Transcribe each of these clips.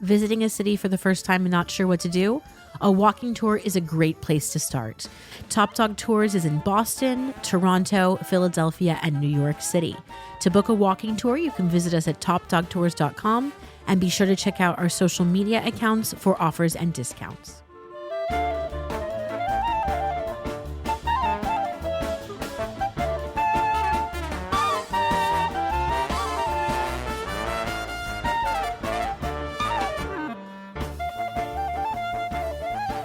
Visiting a city for the first time and not sure what to do? A walking tour is a great place to start. Top Dog Tours is in Boston, Toronto, Philadelphia, and New York City. To book a walking tour, you can visit us at TopDogTours.com and be sure to check out our social media accounts for offers and discounts.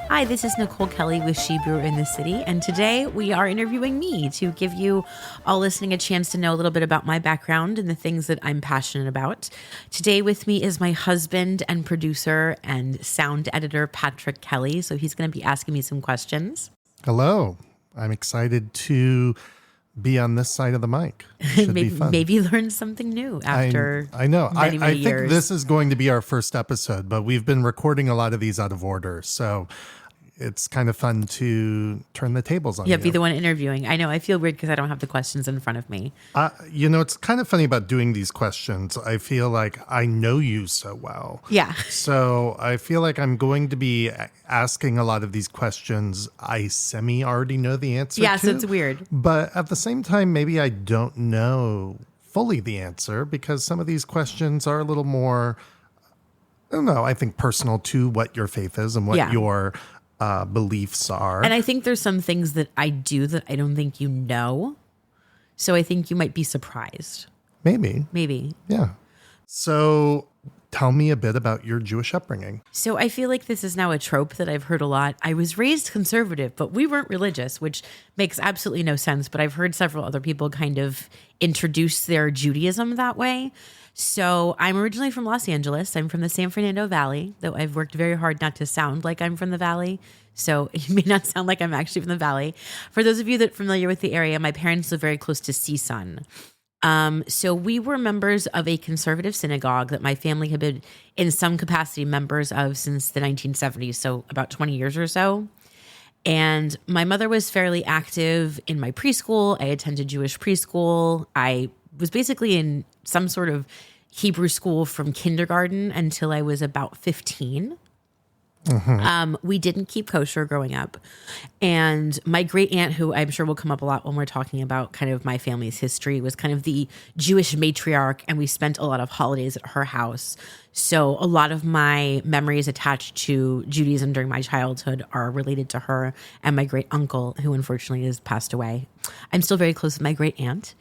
Hi, this is Nicole Kelly with She Brewer in the City, and today we are interviewing me to give you all listening a chance to know a little bit about my background and the things that I'm passionate about. Today with me is my husband and producer and sound editor, Patrick Kelly, so he's going to be asking me some questions. Hello. I'm excited to be on this side of the mic. Should be fun. Maybe learn something new after I know. many I years. think this is going to be our first episode, but we've been recording a lot of these out of order, so it's kind of fun to turn the tables on you. Yeah, be the one interviewing. I know. I feel weird because I don't have the questions in front of me. It's kind of funny about doing these questions. I feel like I know you so well. Yeah. So I feel like I'm going to be asking a lot of these questions I already know the answer to. Yeah, so it's weird. But at the same time, maybe I don't know fully the answer because some of these questions are a little more, I don't know, I think personal to what your faith is and what your beliefs are. And I think there's some things that I do that I don't think you know. So I think you might be surprised. Maybe. Yeah. So tell me a bit about your Jewish upbringing. So I feel like this is now a trope that I've heard a lot. I was raised conservative, but we weren't religious, which makes absolutely no sense. But I've heard several other people kind of introduce their Judaism that way. So I'm originally from Los Angeles. I'm from the San Fernando Valley, though I've worked very hard not to sound like I'm from the Valley. So it may not sound like I'm actually from the Valley. For those of you that are familiar with the area, my parents live very close to CSUN. So we were members of a conservative synagogue that my family had been in some capacity members of since the 1970s, so about 20 years or so. And my mother was fairly active in my preschool. I attended Jewish preschool. I was basically in some sort of Hebrew school from kindergarten until I was about 15. We didn't keep kosher growing up. And my great aunt, who I'm sure will come up a lot when we're talking about kind of my family's history, was kind of the Jewish matriarch. And we spent a lot of holidays at her house. So a lot of my memories attached to Judaism during my childhood are related to her and my great uncle, who unfortunately has passed away. I'm still very close with my great aunt.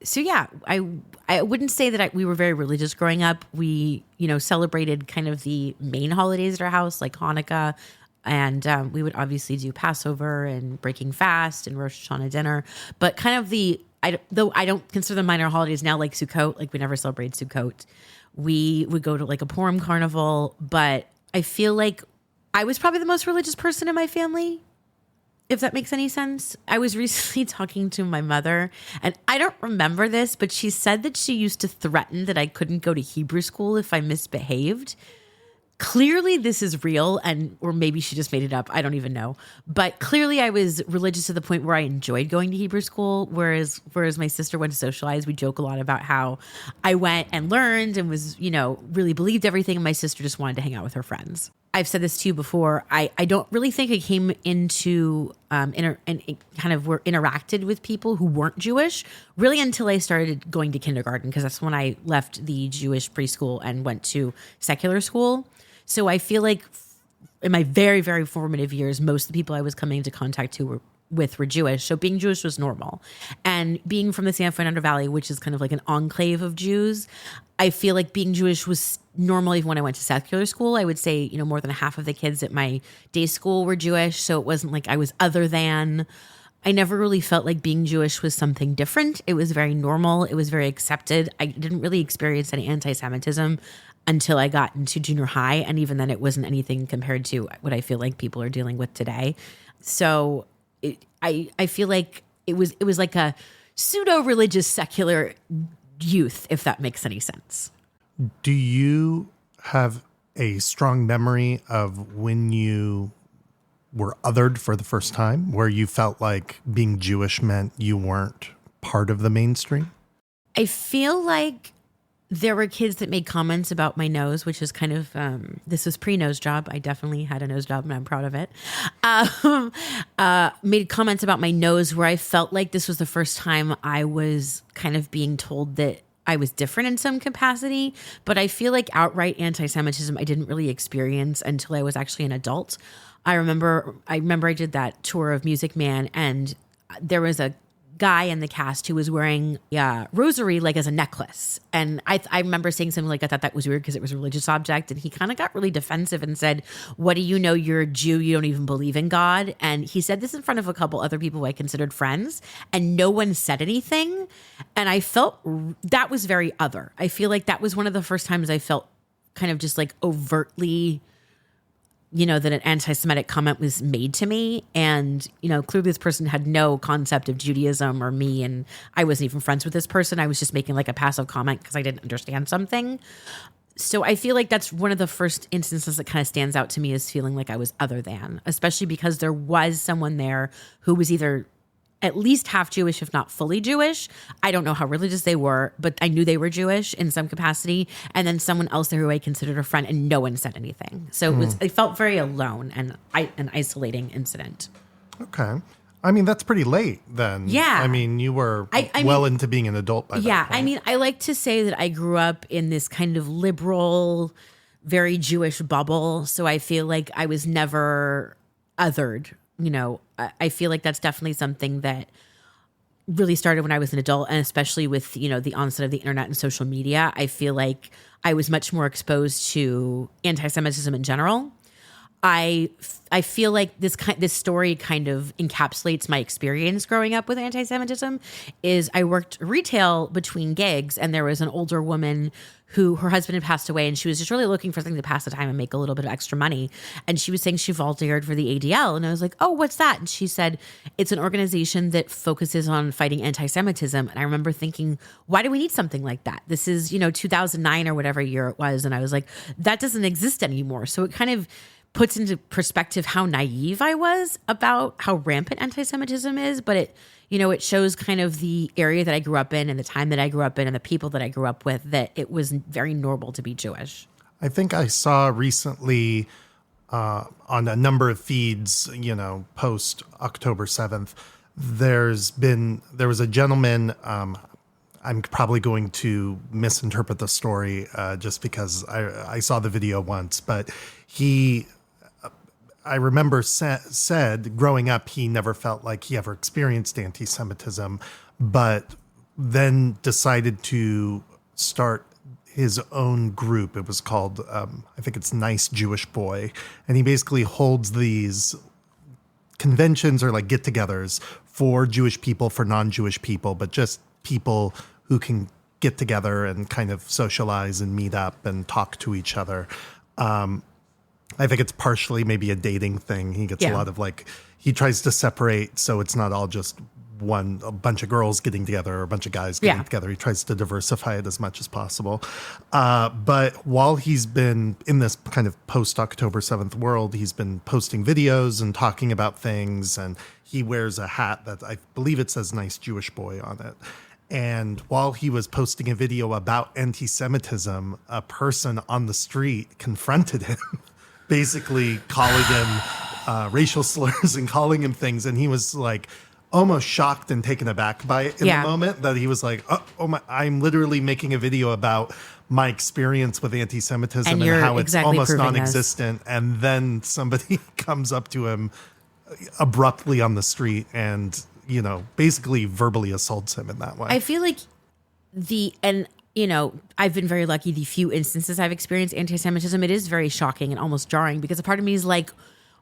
So yeah, I wouldn't say that we were very religious growing up. We, celebrated kind of the main holidays at our house, like Hanukkah, and we would obviously do Passover and breaking fast and Rosh Hashanah dinner. But kind of though I don't consider them minor holidays now, like Sukkot, like we never celebrate Sukkot. We would go to like a Purim carnival, but I feel like I was probably the most religious person in my family, if that makes any sense. I was recently talking to my mother, and I don't remember this, but she said that she used to threaten that I couldn't go to Hebrew school if I misbehaved. Clearly this is real, or maybe she just made it up. I don't even know. But clearly I was religious to the point where I enjoyed going to Hebrew school, whereas my sister went to socialize. We joke a lot about how I went and learned and was, really believed everything, and my sister just wanted to hang out with her friends. I've said this to you before. I don't really think I came into interacted with people who weren't Jewish really until I started going to kindergarten, because that's when I left the Jewish preschool and went to secular school. So I feel like in my very, very formative years, most of the people I was coming into contact with were Jewish. So being Jewish was normal. And being from the San Fernando Valley, which is kind of like an enclave of Jews, I feel like being Jewish was normal even when I went to secular school. I would say, more than half of the kids at my day school were Jewish. So it wasn't like I was other than. I never really felt like being Jewish was something different. It was very normal. It was very accepted. I didn't really experience any anti-Semitism until I got into junior high. And even then it wasn't anything compared to what I feel like people are dealing with today. So I feel like it was like a pseudo-religious secular youth, if that makes any sense. Do you have a strong memory of when you were othered for the first time, where you felt like being Jewish meant you weren't part of the mainstream? I feel like There were kids that made comments about my nose, which is kind of, this was pre-nose job. I definitely had a nose job and I'm proud of it. Made comments about my nose where I felt like this was the first time I was kind of being told that I was different in some capacity. But I feel like outright anti-Semitism I didn't really experience until I was actually an adult. I remember I did that tour of Music Man, and there was a guy in the cast who was wearing rosary like as a necklace, and I remember saying something like, I thought that was weird because it was a religious object, and he kind of got really defensive and said, what do you know, you're a Jew, you don't even believe in God. And he said this in front of a couple other people who I considered friends, and no one said anything, and I felt that was very other. I feel like that was one of the first times I felt kind of just like overtly, that an anti-Semitic comment was made to me. And, clearly this person had no concept of Judaism or me. And I wasn't even friends with this person. I was just making like a passive comment because I didn't understand something. So I feel like that's one of the first instances that kind of stands out to me as feeling like I was other than, especially because there was someone there who was either at least half Jewish, if not fully Jewish. I don't know how religious they were, but I knew they were Jewish in some capacity. And then someone else there who I considered a friend, and no one said anything. So it felt very alone and an isolating incident. Okay. I mean, that's pretty late then. Yeah. I mean, you were into being an adult by that point. I mean, I like to say that I grew up in this kind of liberal, very Jewish bubble. So I feel like I was never othered. I feel like that's definitely something that really started when I was an adult, and especially with, the onset of the internet and social media. I feel like I was much more exposed to anti-Semitism in general. I feel like this story kind of encapsulates my experience growing up with anti-Semitism. Is I worked retail between gigs, and there was an older woman who her husband had passed away, and she was just really looking for something to pass the time and make a little bit of extra money. And she was saying she volunteered for the ADL, and I was like, "Oh, what's that?" And she said, "It's an organization that focuses on fighting anti-Semitism." And I remember thinking, "Why do we need something like that? This is 2009 or whatever year it was," and I was like, "That doesn't exist anymore." So it kind of puts into perspective how naive I was about how rampant anti-Semitism is, but it shows kind of the area that I grew up in and the time that I grew up in and the people that I grew up with, that it was very normal to be Jewish. I think I saw recently on a number of feeds, post October 7th, there was a gentleman, I'm probably going to misinterpret the story just because I saw the video once, but I remember said growing up, he never felt like he ever experienced anti-Semitism, but then decided to start his own group. It was called, I think it's Nice Jewish Boy. And he basically holds these conventions or like get-togethers for Jewish people, for non-Jewish people, but just people who can get together and kind of socialize and meet up and talk to each other. I think it's partially maybe a dating thing. He gets a lot of he tries to separate so it's not all just a bunch of girls getting together or a bunch of guys getting together. He tries to diversify it as much as possible. But while he's been in this kind of post-October 7th world, he's been posting videos and talking about things, and he wears a hat that I believe it says Nice Jewish Boy on it. And while he was posting a video about anti-Semitism, a person on the street confronted him, basically calling him racial slurs and calling him things. And he was like almost shocked and taken aback by it in the moment, that he was like, oh my, I'm literally making a video about my experience with anti-Semitism and how it's almost non-existent. And then somebody comes up to him abruptly on the street and, basically verbally assaults him in that way. I feel like I've been very lucky. The few instances I've experienced anti-Semitism, it is very shocking and almost jarring, because a part of me is like,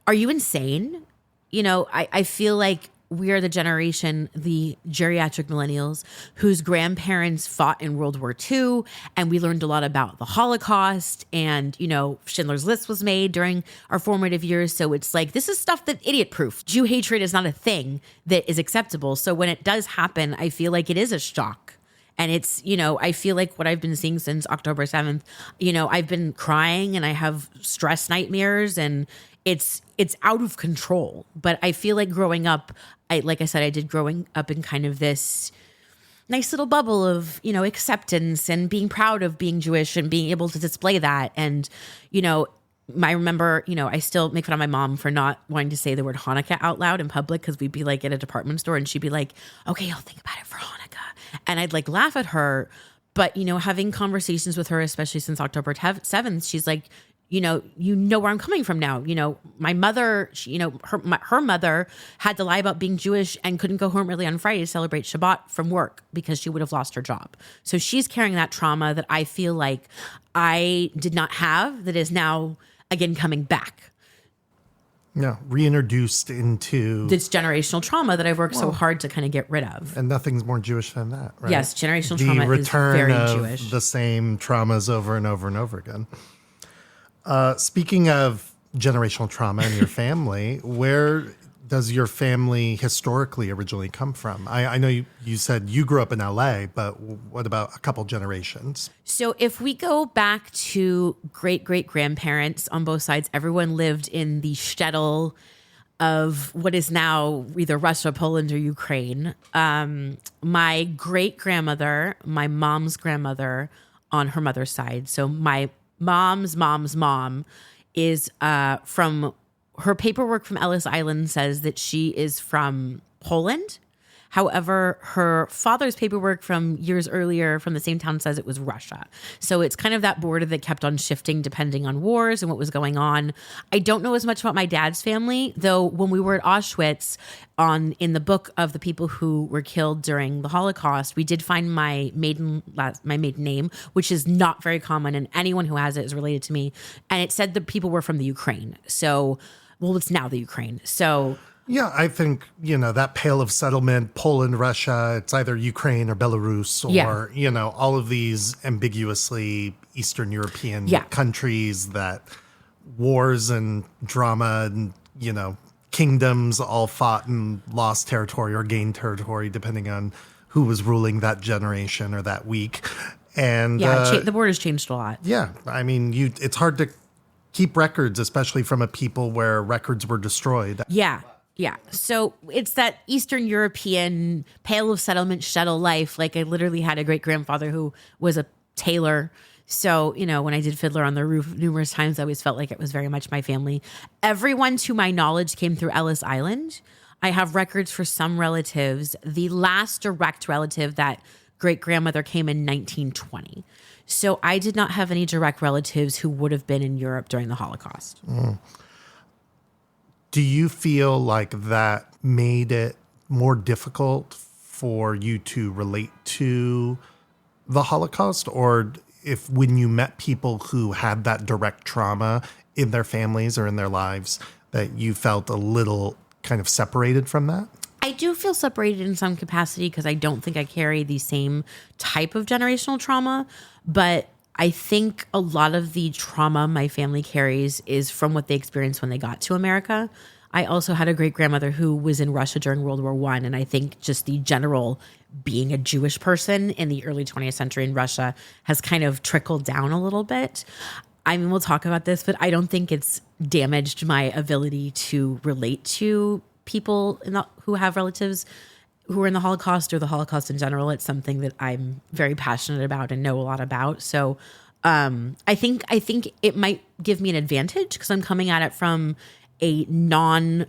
are you insane? I feel like we are the generation, the geriatric millennials, whose grandparents fought in World War II, and we learned a lot about the Holocaust, and, Schindler's List was made during our formative years. So it's like, this is stuff that idiot-proof. Jew hatred is not a thing that is acceptable. So when it does happen, I feel like it is a shock. And it's, I feel like what I've been seeing since October 7th, I've been crying and I have stress nightmares, and it's out of control. But I feel like growing up, like I said, I did growing up in kind of this nice little bubble of, acceptance and being proud of being Jewish and being able to display that. And, I remember, I still make fun of my mom for not wanting to say the word Hanukkah out loud in public, because we'd be like at a department store and she'd be like, okay, I'll think about it for Hanukkah. And I'd like laugh at her. But, having conversations with her, especially since October 7th, she's like, you know where I'm coming from now. My mother, her mother had to lie about being Jewish and couldn't go home early on Friday to celebrate Shabbat from work because she would have lost her job. So she's carrying that trauma that I feel like I did not have, that is now, again, coming back. Yeah, reintroduced into this generational trauma that I've worked so hard to kind of get rid of. And nothing's more Jewish than that, right? Yes, generational trauma is very Jewish. The same traumas over and over and over again. Speaking of generational trauma in your family, where does your family historically originally come from? I know you said you grew up in LA, but what about a couple generations? So if we go back to great-great-grandparents on both sides, everyone lived in the shtetl of what is now either Russia, Poland, or Ukraine. My great-grandmother, my mom's grandmother on her mother's side, so my mom's mom is from... Her paperwork from Ellis Island says that she is from Poland. However, her father's paperwork from years earlier from the same town says it was Russia. So it's kind of that border that kept on shifting depending on wars and what was going on. I don't know as much about my dad's family, though when we were at Auschwitz in the book of the people who were killed during the Holocaust, we did find my maiden name, which is not very common, and anyone who has it is related to me. And it said the people were from the Ukraine. So, well, it's now the Ukraine. So... Yeah, I think, that Pale of Settlement, Poland, Russia, it's either Ukraine or Belarus or, all of these ambiguously Eastern European countries that wars and drama and, kingdoms all fought and lost territory or gained territory depending on who was ruling that generation or that week. And the borders changed a lot. Yeah, I mean, it's hard to keep records, especially from a people where records were destroyed. Yeah. Yeah. So it's that Eastern European Pale of Settlement shtetl life. Like I literally had a great grandfather who was a tailor. So, when I did Fiddler on the Roof numerous times, I always felt like it was very much my family. Everyone, to my knowledge, came through Ellis Island. I have records for some relatives. The last direct relative, that great grandmother, came in 1920. So I did not have any direct relatives who would have been in Europe during the Holocaust. Mm. Do you feel like that made it more difficult for you to relate to the Holocaust? Or if when you met people who had that direct trauma in their families or in their lives, that you felt a little kind of separated from that? I do feel separated in some capacity because I don't think I carry the same type of generational trauma, but I think a lot of the trauma my family carries is from what they experienced when they got to America. I also had a great grandmother who was in Russia during World War I, and I think just the general being a Jewish person in the early 20th century in Russia has kind of trickled down a little bit. I mean, we'll talk about this, but I don't think it's damaged my ability to relate to people who have relatives who are in the Holocaust or the Holocaust in general. It's something that I'm very passionate about and know a lot about. So I think it might give me an advantage because I'm coming at it from a non-personal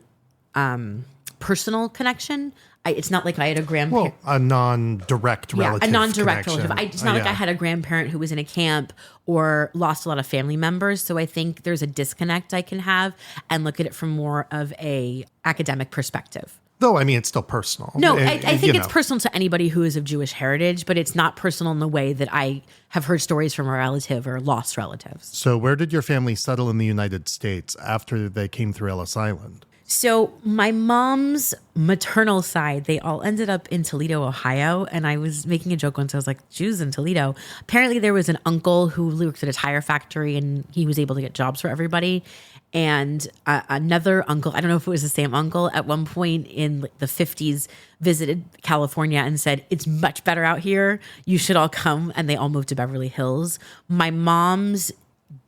connection. It's not like I had a grandparent. Well, a non-direct relative. Yeah, a non-direct connection. relative. It's not like I had a grandparent who was in a camp or lost a lot of family members. So I think there's a disconnect I can have and look at it from more of a academic perspective. Though, I mean, it's still personal. No, I think it's personal to anybody who is of Jewish heritage, but it's not personal in the way that I have heard stories from a relative or lost relatives. So where did your family settle in the United States after they came through Ellis Island? So my mom's maternal side, they all ended up in Toledo, Ohio. And I was making a joke once. I was like, Jews in Toledo. Apparently there was an uncle who worked at a tire factory and he was able to get jobs for everybody. And another uncle, I don't know if it was the same uncle, at one point in the 50s visited California and said, it's much better out here. You should all come. And they all moved to Beverly Hills. My mom's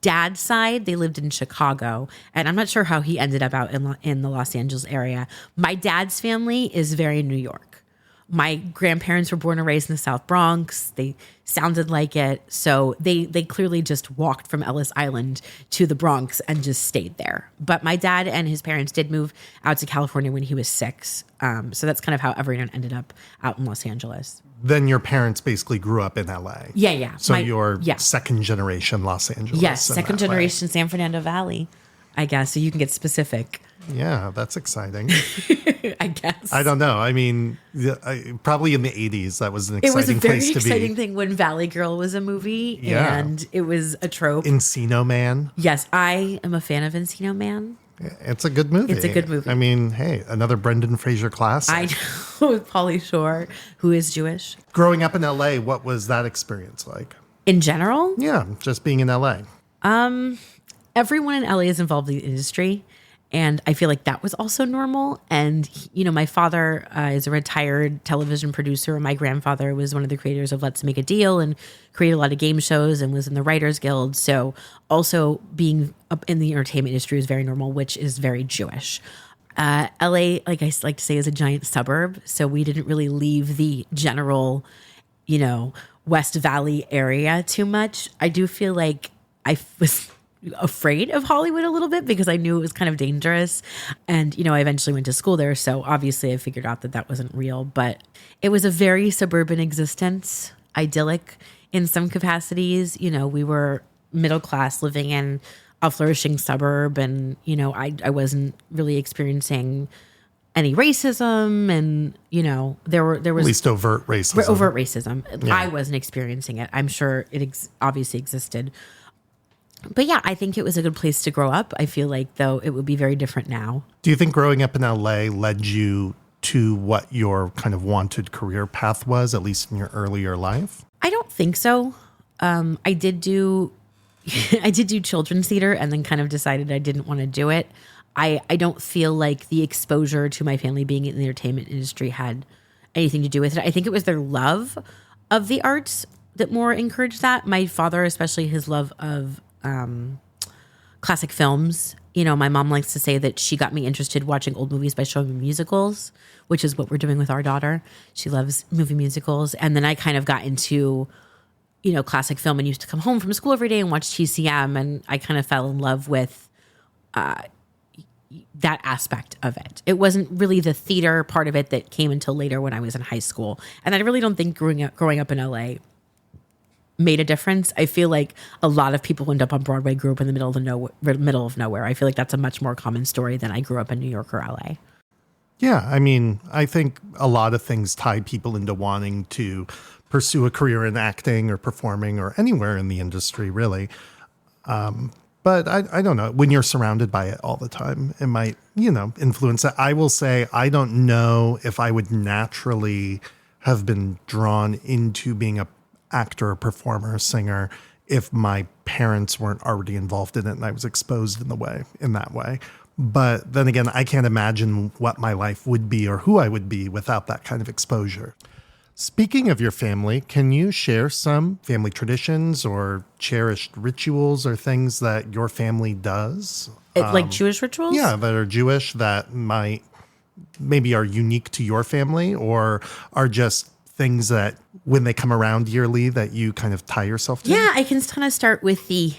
dad's side, they lived in Chicago, and I'm not sure how he ended up out in the Los Angeles area. My dad's family is very New York. My grandparents were born and raised in the South Bronx. They sounded like it. So they clearly just walked from Ellis Island to the Bronx and just stayed there. But my dad and his parents did move out to California when he was 6. So that's kind of how everyone ended up out in Los Angeles. Then your parents basically grew up in LA. Yeah. So you're second generation Los Angeles. Yes, second generation San Fernando Valley, I guess. So you can get specific. Yeah, that's exciting. I guess. I don't know. I mean, probably in the 80s, that was an exciting place to be. It was a very exciting thing when Valley Girl was a movie, and it was a trope. Encino Man. Yes, I am a fan of Encino Man. It's a good movie. It's a good movie. I mean, hey, another Brendan Fraser classic. I know, with Pauly Shore, who is Jewish. Growing up in LA, what was that experience like? In general? Yeah, just being in LA. Everyone in LA is involved in the industry. And I feel like that was also normal. And, my father is a retired television producer. And my grandfather was one of the creators of Let's Make a Deal and created a lot of game shows and was in the Writers Guild. So also being up in the entertainment industry is very normal, which is very Jewish. LA, like I like to say, is a giant suburb. So we didn't really leave the general, West Valley area too much. I do feel like I was afraid of Hollywood a little bit because I knew it was kind of dangerous. And, I eventually went to school there. So obviously I figured out that wasn't real, but it was a very suburban existence, idyllic in some capacities. We were middle class living in a flourishing suburb. And, I wasn't really experiencing any racism. And, there was at least overt racism. Overt racism. Yeah. I wasn't experiencing it. I'm sure it obviously existed. But yeah, I think it was a good place to grow up. I feel like, though, it would be very different now. Do you think growing up in LA led you to what your kind of wanted career path was, at least in your earlier life? I don't think so. I did do children's theater and then kind of decided I didn't want to do it. I don't feel like the exposure to my family being in the entertainment industry had anything to do with it. I think it was their love of the arts that more encouraged that. My father, especially his love of classic films. My mom likes to say that she got me interested watching old movies by showing me musicals, which is what we're doing with our daughter. She loves movie musicals. And then I kind of got into, classic film and used to come home from school every day and watch TCM. And I kind of fell in love with that aspect of it. It wasn't really the theater part of it that came until later when I was in high school. And I really don't think growing up in LA made a difference. I feel like a lot of people who end up on Broadway grew up in the middle of nowhere. I feel like that's a much more common story than I grew up in New York or LA. Yeah, I mean, I think a lot of things tie people into wanting to pursue a career in acting or performing or anywhere in the industry, really. But I don't know. When you're surrounded by it all the time, it might, influence it. I will say I don't know if I would naturally have been drawn into being a actor, performer, singer, if my parents weren't already involved in it and I was exposed in that way. But then again, I can't imagine what my life would be or who I would be without that kind of exposure. Speaking of your family, can you share some family traditions or cherished rituals or things that your family does? Like Jewish rituals? Yeah, that are Jewish that maybe are unique to your family or are just things that when they come around yearly that you kind of tie yourself to? Yeah, I can kind of start with the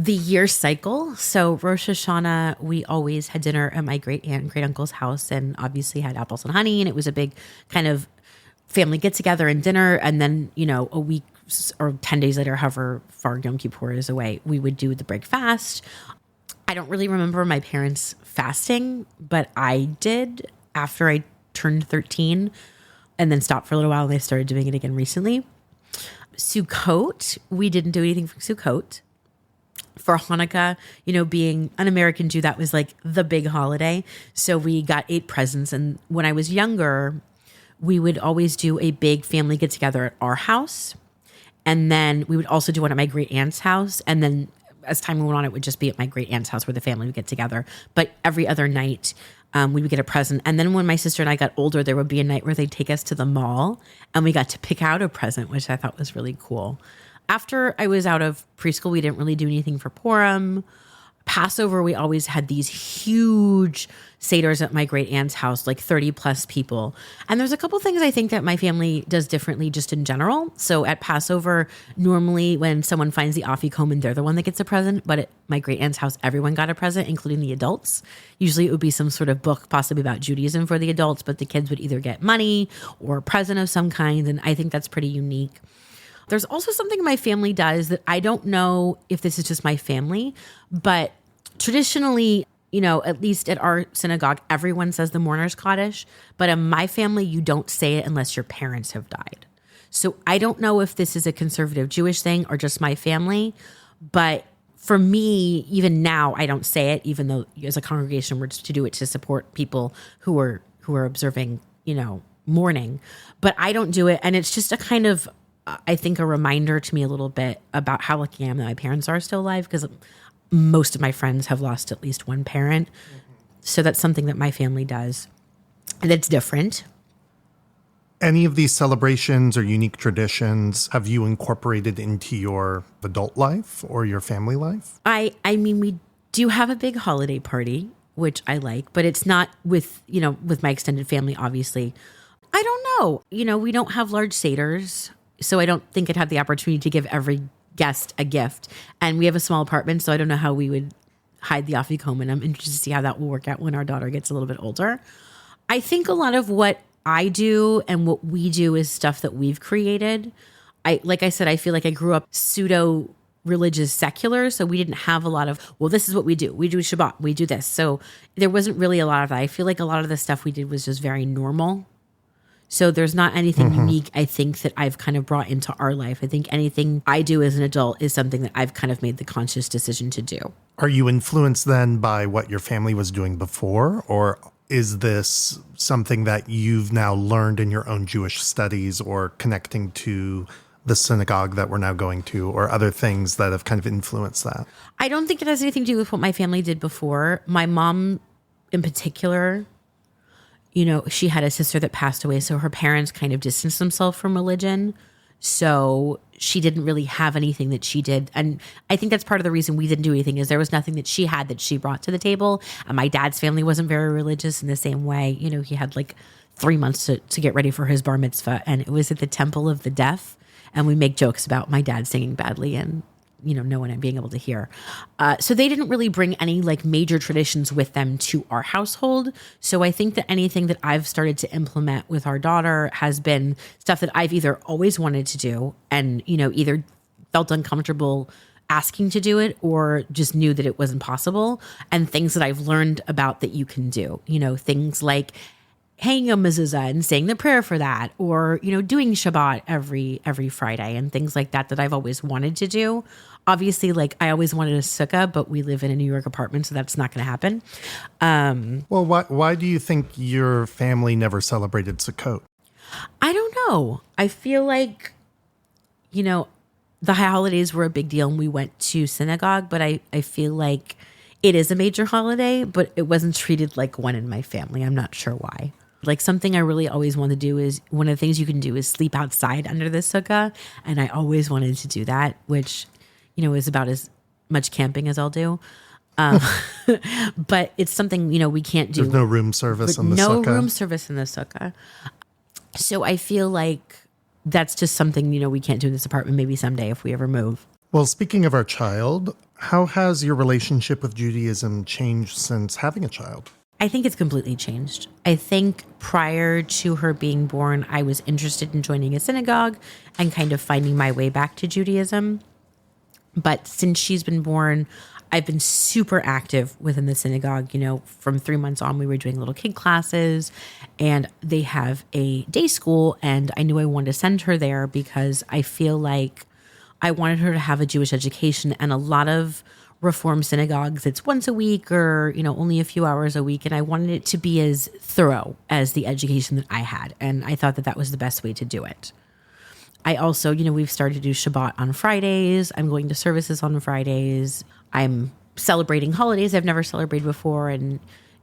year cycle. So Rosh Hashanah, we always had dinner at my great aunt and great uncle's house and obviously had apples and honey. And it was a big kind of family get together and dinner. And then, a week or 10 days later, however far Yom Kippur is away, we would do the break fast. I don't really remember my parents fasting, but I did after I turned 13. And then stopped for a little while and they started doing it again recently. Sukkot, we didn't do anything for Sukkot. For Hanukkah, being an American Jew, that was like the big holiday. So we got 8 presents. And when I was younger, we would always do a big family get together at our house. And then we would also do one at my great aunt's house. And then as time went on, it would just be at my great aunt's house where the family would get together. But every other night, we would get a present. And then when my sister and I got older, there would be a night where they'd take us to the mall and we got to pick out a present, which I thought was really cool. After I was out of preschool, we didn't really do anything for Purim. Passover, we always had these huge seders at my great aunt's house, like 30 plus people. And there's a couple things I think that my family does differently just in general. So at Passover, normally when someone finds the afikomen, they're the one that gets a present. But at my great aunt's house, everyone got a present, including the adults. Usually it would be some sort of book, possibly about Judaism for the adults, but the kids would either get money or a present of some kind. And I think that's pretty unique. There's also something my family does that I don't know if this is just my family, but traditionally, at least at our synagogue, everyone says the mourner's Kaddish, but in my family, you don't say it unless your parents have died. So I don't know if this is a conservative Jewish thing or just my family, but for me, even now, I don't say it, even though as a congregation, we're just to do it to support people who are observing, mourning, but I don't do it. And it's just a kind of, I think, a reminder to me a little bit about how lucky I am that my parents are still alive, because most of my friends have lost at least one parent. So that's something that my family does. And that's different. Any of these celebrations or unique traditions have you incorporated into your adult life or your family life? I mean, we do have a big holiday party, which I like, but it's not with my extended family, obviously. I don't know. We don't have large seders, so I don't think I'd have the opportunity to give every guest a gift. And we have a small apartment, so I don't know how we would hide the afikomen. I'm interested to see how that will work out when our daughter gets a little bit older. I think a lot of what I do and what we do is stuff that we've created. Like I said, I feel like I grew up pseudo religious secular, so we didn't have a lot of, well, this is what we do. We do Shabbat. We do this. So there wasn't really a lot of that. I feel like a lot of the stuff we did was just very normal. So there's not anything unique, I think, that I've kind of brought into our life. I think anything I do as an adult is something that I've kind of made the conscious decision to do. Are you influenced then by what your family was doing before? Or is this something that you've now learned in your own Jewish studies or connecting to the synagogue that we're now going to, or other things that have kind of influenced that? I don't think it has anything to do with what my family did before. My mom in particular, she had a sister that passed away, so her parents kind of distanced themselves from religion. So she didn't really have anything that she did. And I think that's part of the reason we didn't do anything, is there was nothing that she had that she brought to the table. And my dad's family wasn't very religious in the same way. He had like 3 months to get ready for his bar mitzvah, and it was at the Temple of the Deaf. And we make jokes about my dad singing badly and no one being able to hear. So they didn't really bring any like major traditions with them to our household. So I think that anything that I've started to implement with our daughter has been stuff that I've either always wanted to do and, either felt uncomfortable asking to do it or just knew that it wasn't possible, and things that I've learned about that you can do, things like hanging a mezuzah and saying the prayer for that, or, doing Shabbat every Friday and things like that I've always wanted to do. Obviously, like I always wanted a sukkah, but we live in a New York apartment, so that's not going to happen. Well, why do you think your family never celebrated Sukkot? I don't know. I feel like, the holidays were a big deal and we went to synagogue, but I feel like it is a major holiday, but it wasn't treated like one in my family. I'm not sure why. Like something I really always want to do is, one of the things you can do is sleep outside under the sukkah. And I always wanted to do that, which, is about as much camping as I'll do. But it's something, we can't do. There's no room service in the sukkah. No room service in the sukkah. So I feel like that's just something, we can't do in this apartment, maybe someday if we ever move. Well, speaking of our child, how has your relationship with Judaism changed since having a child? I think it's completely changed. I think prior to her being born, I was interested in joining a synagogue and kind of finding my way back to Judaism. But since she's been born, I've been super active within the synagogue. From 3 months on, we were doing little kid classes, and they have a day school, and I knew I wanted to send her there because I feel like I wanted her to have a Jewish education. And a lot of Reform synagogues, it's once a week or, only a few hours a week. And I wanted it to be as thorough as the education that I had. And I thought that was the best way to do it. I also, we've started to do Shabbat on Fridays. I'm going to services on Fridays. I'm celebrating holidays I've never celebrated before and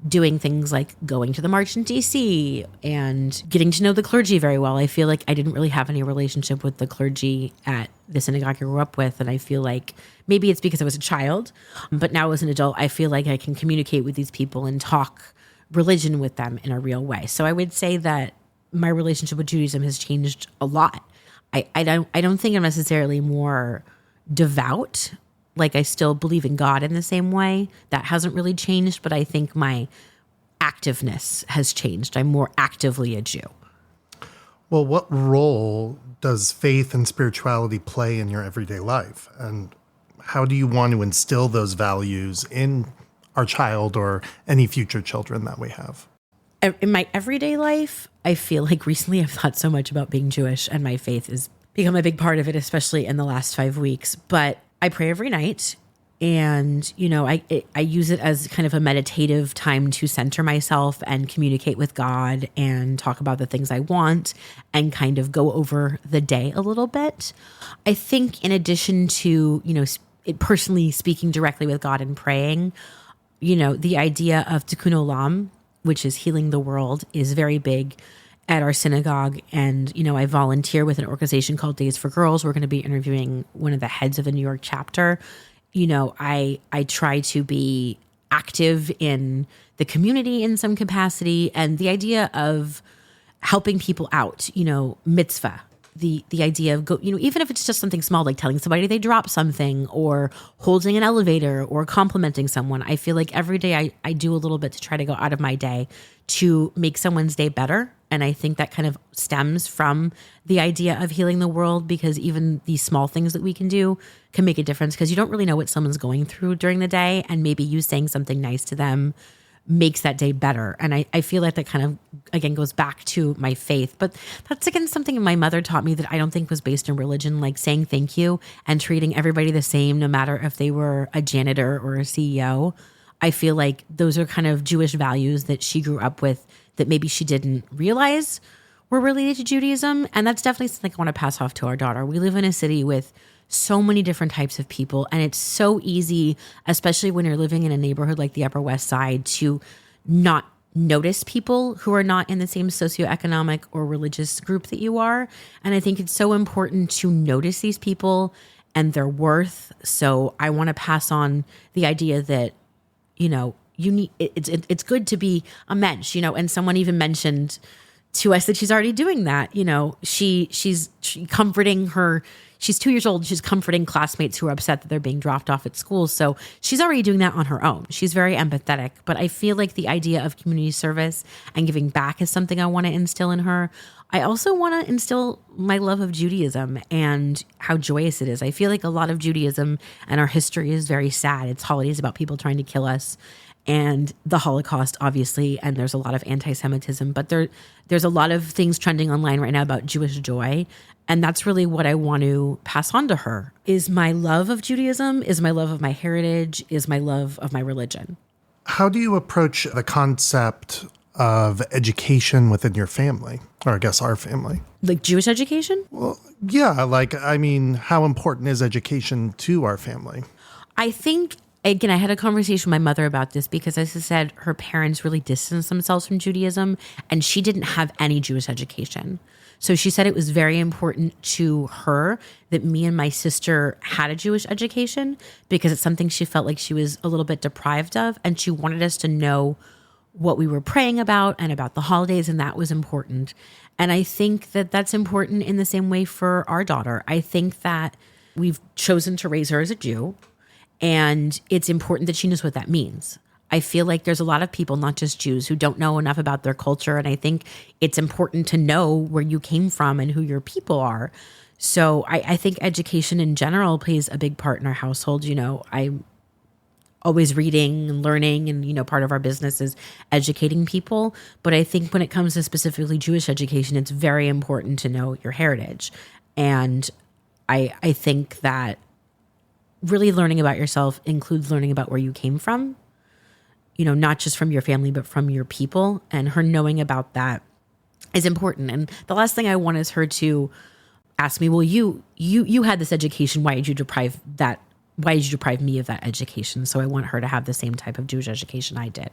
doing things like going to the march in DC and getting to know the clergy very well. I feel like I didn't really have any relationship with the clergy at the synagogue I grew up with. And I feel like maybe it's because I was a child, but now as an adult, I feel like I can communicate with these people and talk religion with them in a real way. So I would say that my relationship with Judaism has changed a lot. I don't think I'm necessarily more devout. Like, I still believe in God in the same way. That hasn't really changed, but I think my activeness has changed. I'm more actively a Jew. Well, what role does faith and spirituality play in your everyday life? And how do you want to instill those values in our child or any future children that we have? In my everyday life, I feel like recently I've thought so much about being Jewish, and my faith has become a big part of it, especially in the last 5 weeks. But I pray every night, and, I use it as kind of a meditative time to center myself and communicate with God and talk about the things I want and kind of go over the day a little bit. I think in addition to, personally speaking directly with God and praying, the idea of tikkun olam, which is healing the world, is very big at our synagogue. And, I volunteer with an organization called Days for Girls. We're going to be interviewing one of the heads of the New York chapter. I try to be active in the community in some capacity, and the idea of helping people out, mitzvah, the idea of even if it's just something small, like telling somebody they dropped something or holding an elevator or complimenting someone. I feel like every day I do a little bit to try to go out of my day to make someone's day better. And I think that kind of stems from the idea of healing the world, because even these small things that we can do can make a difference, because you don't really know what someone's going through during the day. And maybe you saying something nice to them makes that day better. And I feel like that kind of, again, goes back to my faith. But that's, again, something my mother taught me that I don't think was based in religion, like saying thank you and treating everybody the same, no matter if they were a janitor or a CEO. I feel like those are kind of Jewish values that she grew up with that maybe she didn't realize were related to Judaism. And that's definitely something I want to pass off to our daughter. We live in a city with so many different types of people, and it's so easy, especially when you're living in a neighborhood like the Upper West Side, to not notice people who are not in the same socioeconomic or religious group that you are. And I think it's so important to notice these people and their worth. So I want to pass on the idea that, you need, it's good to be a mensch, and someone even mentioned to us that she's already doing that. She's comforting her. She's 2 years old. She's comforting classmates who are upset that they're being dropped off at school. So she's already doing that on her own. She's very empathetic. But I feel like the idea of community service and giving back is something I want to instill in her. I also want to instill my love of Judaism and how joyous it is. I feel like a lot of Judaism and our history is very sad. It's holidays about people trying to kill us, and the Holocaust, obviously, and there's a lot of anti-Semitism, but there's a lot of things trending online right now about Jewish joy, and that's really what I want to pass on to her, is my love of Judaism, is my love of my heritage, is my love of my religion. How do you approach the concept of education within your family, or I guess our family? Like Jewish education? Well, yeah, how important is education to our family? I think, again, I had a conversation with my mother about this, because, as I said, her parents really distanced themselves from Judaism, and she didn't have any Jewish education. So she said it was very important to her that me and my sister had a Jewish education, because it's something she felt like she was a little bit deprived of, and she wanted us to know what we were praying about and about the holidays, and that was important. And I think that that's important in the same way for our daughter. I think that we've chosen to raise her as a Jew, and it's important that she knows what that means. I feel like there's a lot of people, not just Jews, who don't know enough about their culture. And I think it's important to know where you came from and who your people are. So I think education in general plays a big part in our household. I'm always reading and learning, and, part of our business is educating people. But I think when it comes to specifically Jewish education, it's very important to know your heritage. And I think that really learning about yourself includes learning about where you came from, not just from your family, but from your people. And her knowing about that is important. And the last thing I want is her to ask me, well, you had this education. Why did you deprive me of that education? So I want her to have the same type of Jewish education I did.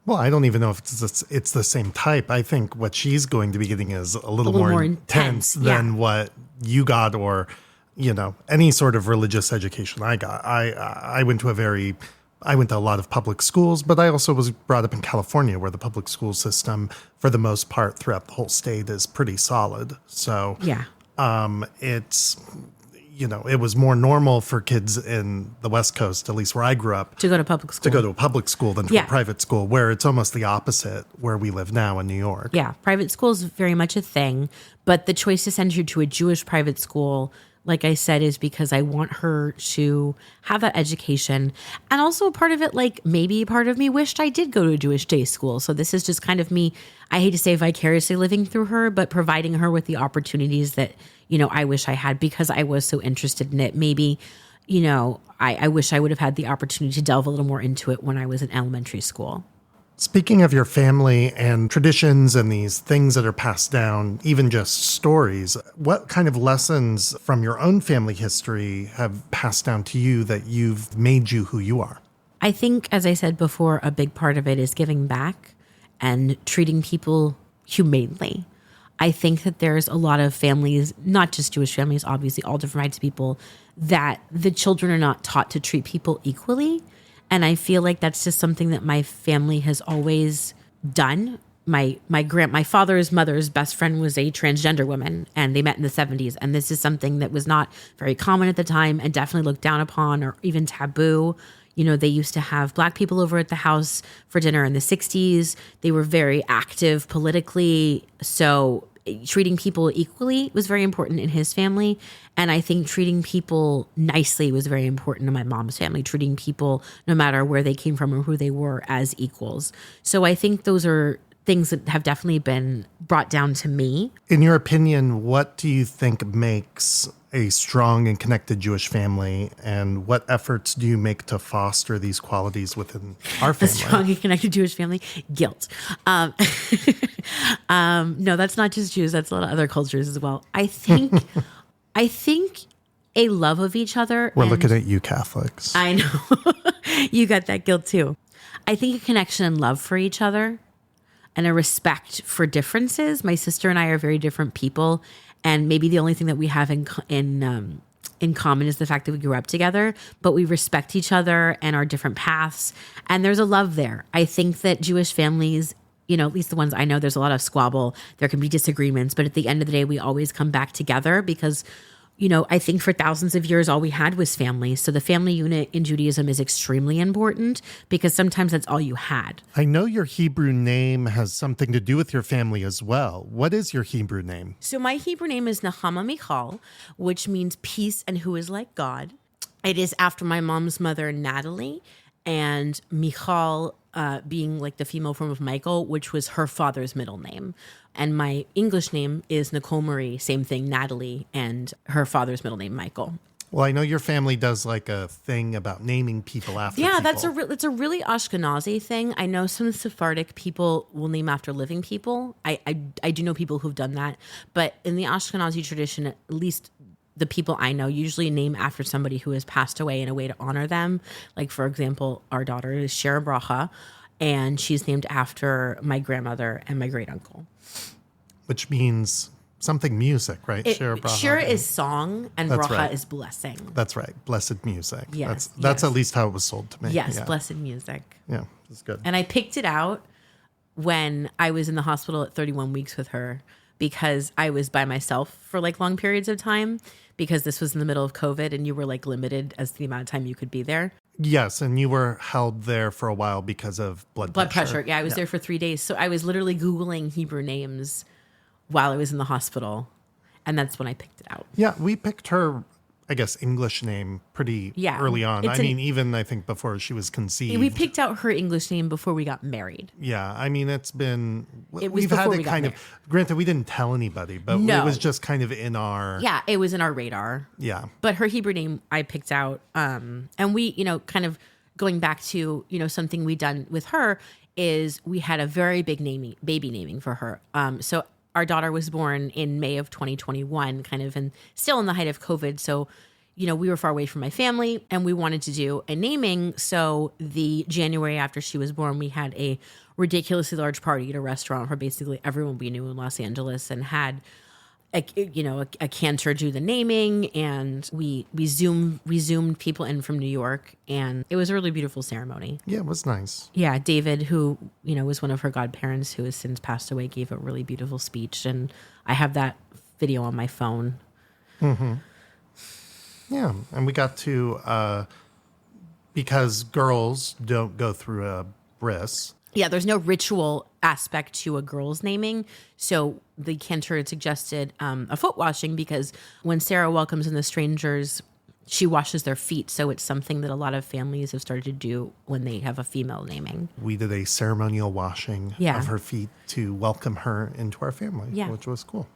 Well, I don't even know if it's the same type. I think what she's going to be getting is a little more intense than what you got, or, any sort of religious education I got. I went to a lot of public schools, but I also was brought up in California, where the public school system, for the most part, throughout the whole state, is pretty solid. So Yeah. it's, it was more normal for kids in the West Coast, at least where I grew up, To go to public school. to go to a public school than to Yeah. a private school, where it's almost the opposite where we live now in New York. Yeah, private school is very much a thing, but the choice to send her to a Jewish private school, like I said, is because I want her to have that education. And also a part of it, like maybe part of me wished I did go to a Jewish day school. So this is just kind of me, I hate to say vicariously living through her, but providing her with the opportunities that, I wish I had because I was so interested in it. Maybe, I wish I would have had the opportunity to delve a little more into it when I was in elementary school. Speaking of your family and traditions and these things that are passed down, even just stories, what kind of lessons from your own family history have passed down to you that you've made you who you are? I think, as I said before, a big part of it is giving back and treating people humanely. I think that there's a lot of families, not just Jewish families, obviously all different types of people, that the children are not taught to treat people equally. And I feel like that's just something that my family has always done. My father's mother's best friend was a transgender woman, and they met in the 70s. And this is something that was not very common at the time and definitely looked down upon or even taboo. They used to have Black people over at the house for dinner in the 60s. They were very active politically. So treating people equally was very important in his family. And I think treating people nicely was very important in my mom's family, treating people, no matter where they came from or who they were, as equals. So I think those are things that have definitely been brought down to me. In your opinion, what do you think makes a strong and connected Jewish family, and what efforts do you make to foster these qualities within our family? A strong and connected Jewish family? Guilt. No, that's not just Jews. That's a lot of other cultures as well. I think a love of each other. We're looking at you Catholics. I know. You got that guilt too. I think a connection and love for each other and a respect for differences. My sister and I are very different people. And maybe the only thing that we have in common is the fact that we grew up together, but we respect each other and our different paths. And there's a love there. I think that Jewish families, at least the ones I know, there's a lot of squabble. There can be disagreements, but at the end of the day, we always come back together because, I think for thousands of years, all we had was family. So the family unit in Judaism is extremely important because sometimes that's all you had. I know your Hebrew name has something to do with your family as well. What is your Hebrew name? So my Hebrew name is Nechama Michal, which means peace and who is like God. It is after my mom's mother, Natalie, and Michal being like the female form of Michael, which was her father's middle name. And my English name is Nicole Marie, same thing, Natalie, and her father's middle name, Michael. Well, I know your family does like a thing about naming people after people. That's a really Ashkenazi thing. I know some Sephardic people will name after living people. I do know people who've done that. But in the Ashkenazi tradition, at least the people I know usually name after somebody who has passed away in a way to honor them. Like, for example, our daughter is Shara Bracha, and she's named after my grandmother and my great uncle. Which means something music, right? Shara is song and bracha right. is blessing. That's right. Blessed music. Yes. That's at least how it was sold to me. Yes, yeah. Blessed music. Yeah, that's good. And I picked it out when I was in the hospital at 31 weeks with her because I was by myself for like long periods of time because this was in the middle of COVID and you were like limited as to the amount of time you could be there. Yes, and you were held there for a while because of blood pressure. Yeah, I was there for 3 days. So I was literally Googling Hebrew names while I was in the hospital, and that's when I picked it out. Yeah, we picked her, I guess, English name pretty early on. Even I think before she was conceived. We picked out her English name before we got married. Yeah, I mean, we've had had it kind of, granted, we didn't tell anybody, but it was just kind of in our... Yeah, it was in our radar. Yeah. But her Hebrew name I picked out, and we, kind of going back to, something we done with her is we had a very big baby naming for her. So our daughter was born in May of 2021, kind of, and still in the height of COVID. So, we were far away from my family and we wanted to do a naming. So the January after she was born, we had a ridiculously large party at a restaurant for basically everyone we knew in Los Angeles, and had a cantor do the naming, and we zoomed people in from New York, and it was a really beautiful ceremony. Yeah, it was nice. Yeah, David, who was one of her godparents who has since passed away, gave a really beautiful speech, and I have that video on my phone. Mm-hmm. Yeah, and we got to because girls don't go through a bris. Yeah, there's no ritual aspect to a girl's naming. So the cantor had suggested a foot washing, because when Sarah welcomes in the strangers, she washes their feet. So it's something that a lot of families have started to do when they have a female naming. We did a ceremonial washing of her feet to welcome her into our family, which was cool.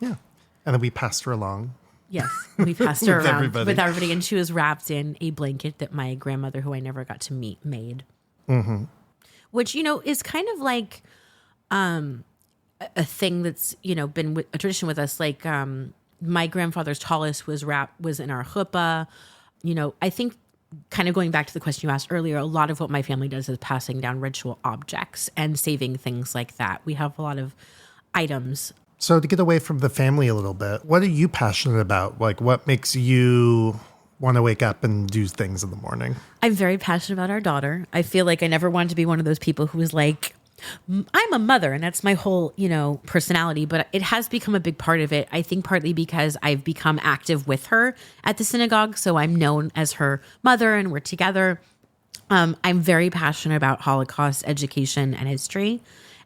Yeah. And then we passed her along. Yes, we passed her around with everybody, and she was wrapped in a blanket that my grandmother, who I never got to meet, made. Mm-hmm. Which, is kind of like a thing that's, been a tradition with us. Like my grandfather's tallest was in our chuppah. I think, kind of going back to the question you asked earlier, a lot of what my family does is passing down ritual objects and saving things like that. We have a lot of items. So to get away from the family a little bit, what are you passionate about? Like, what makes you want to wake up and do things in the morning? I'm very passionate about our daughter. I feel like I never wanted to be one of those people who was like, I'm a mother, and that's my whole, personality. But it has become a big part of it. I think partly because I've become active with her at the synagogue. So I'm known as her mother, and we're together. I'm very passionate about Holocaust education and history.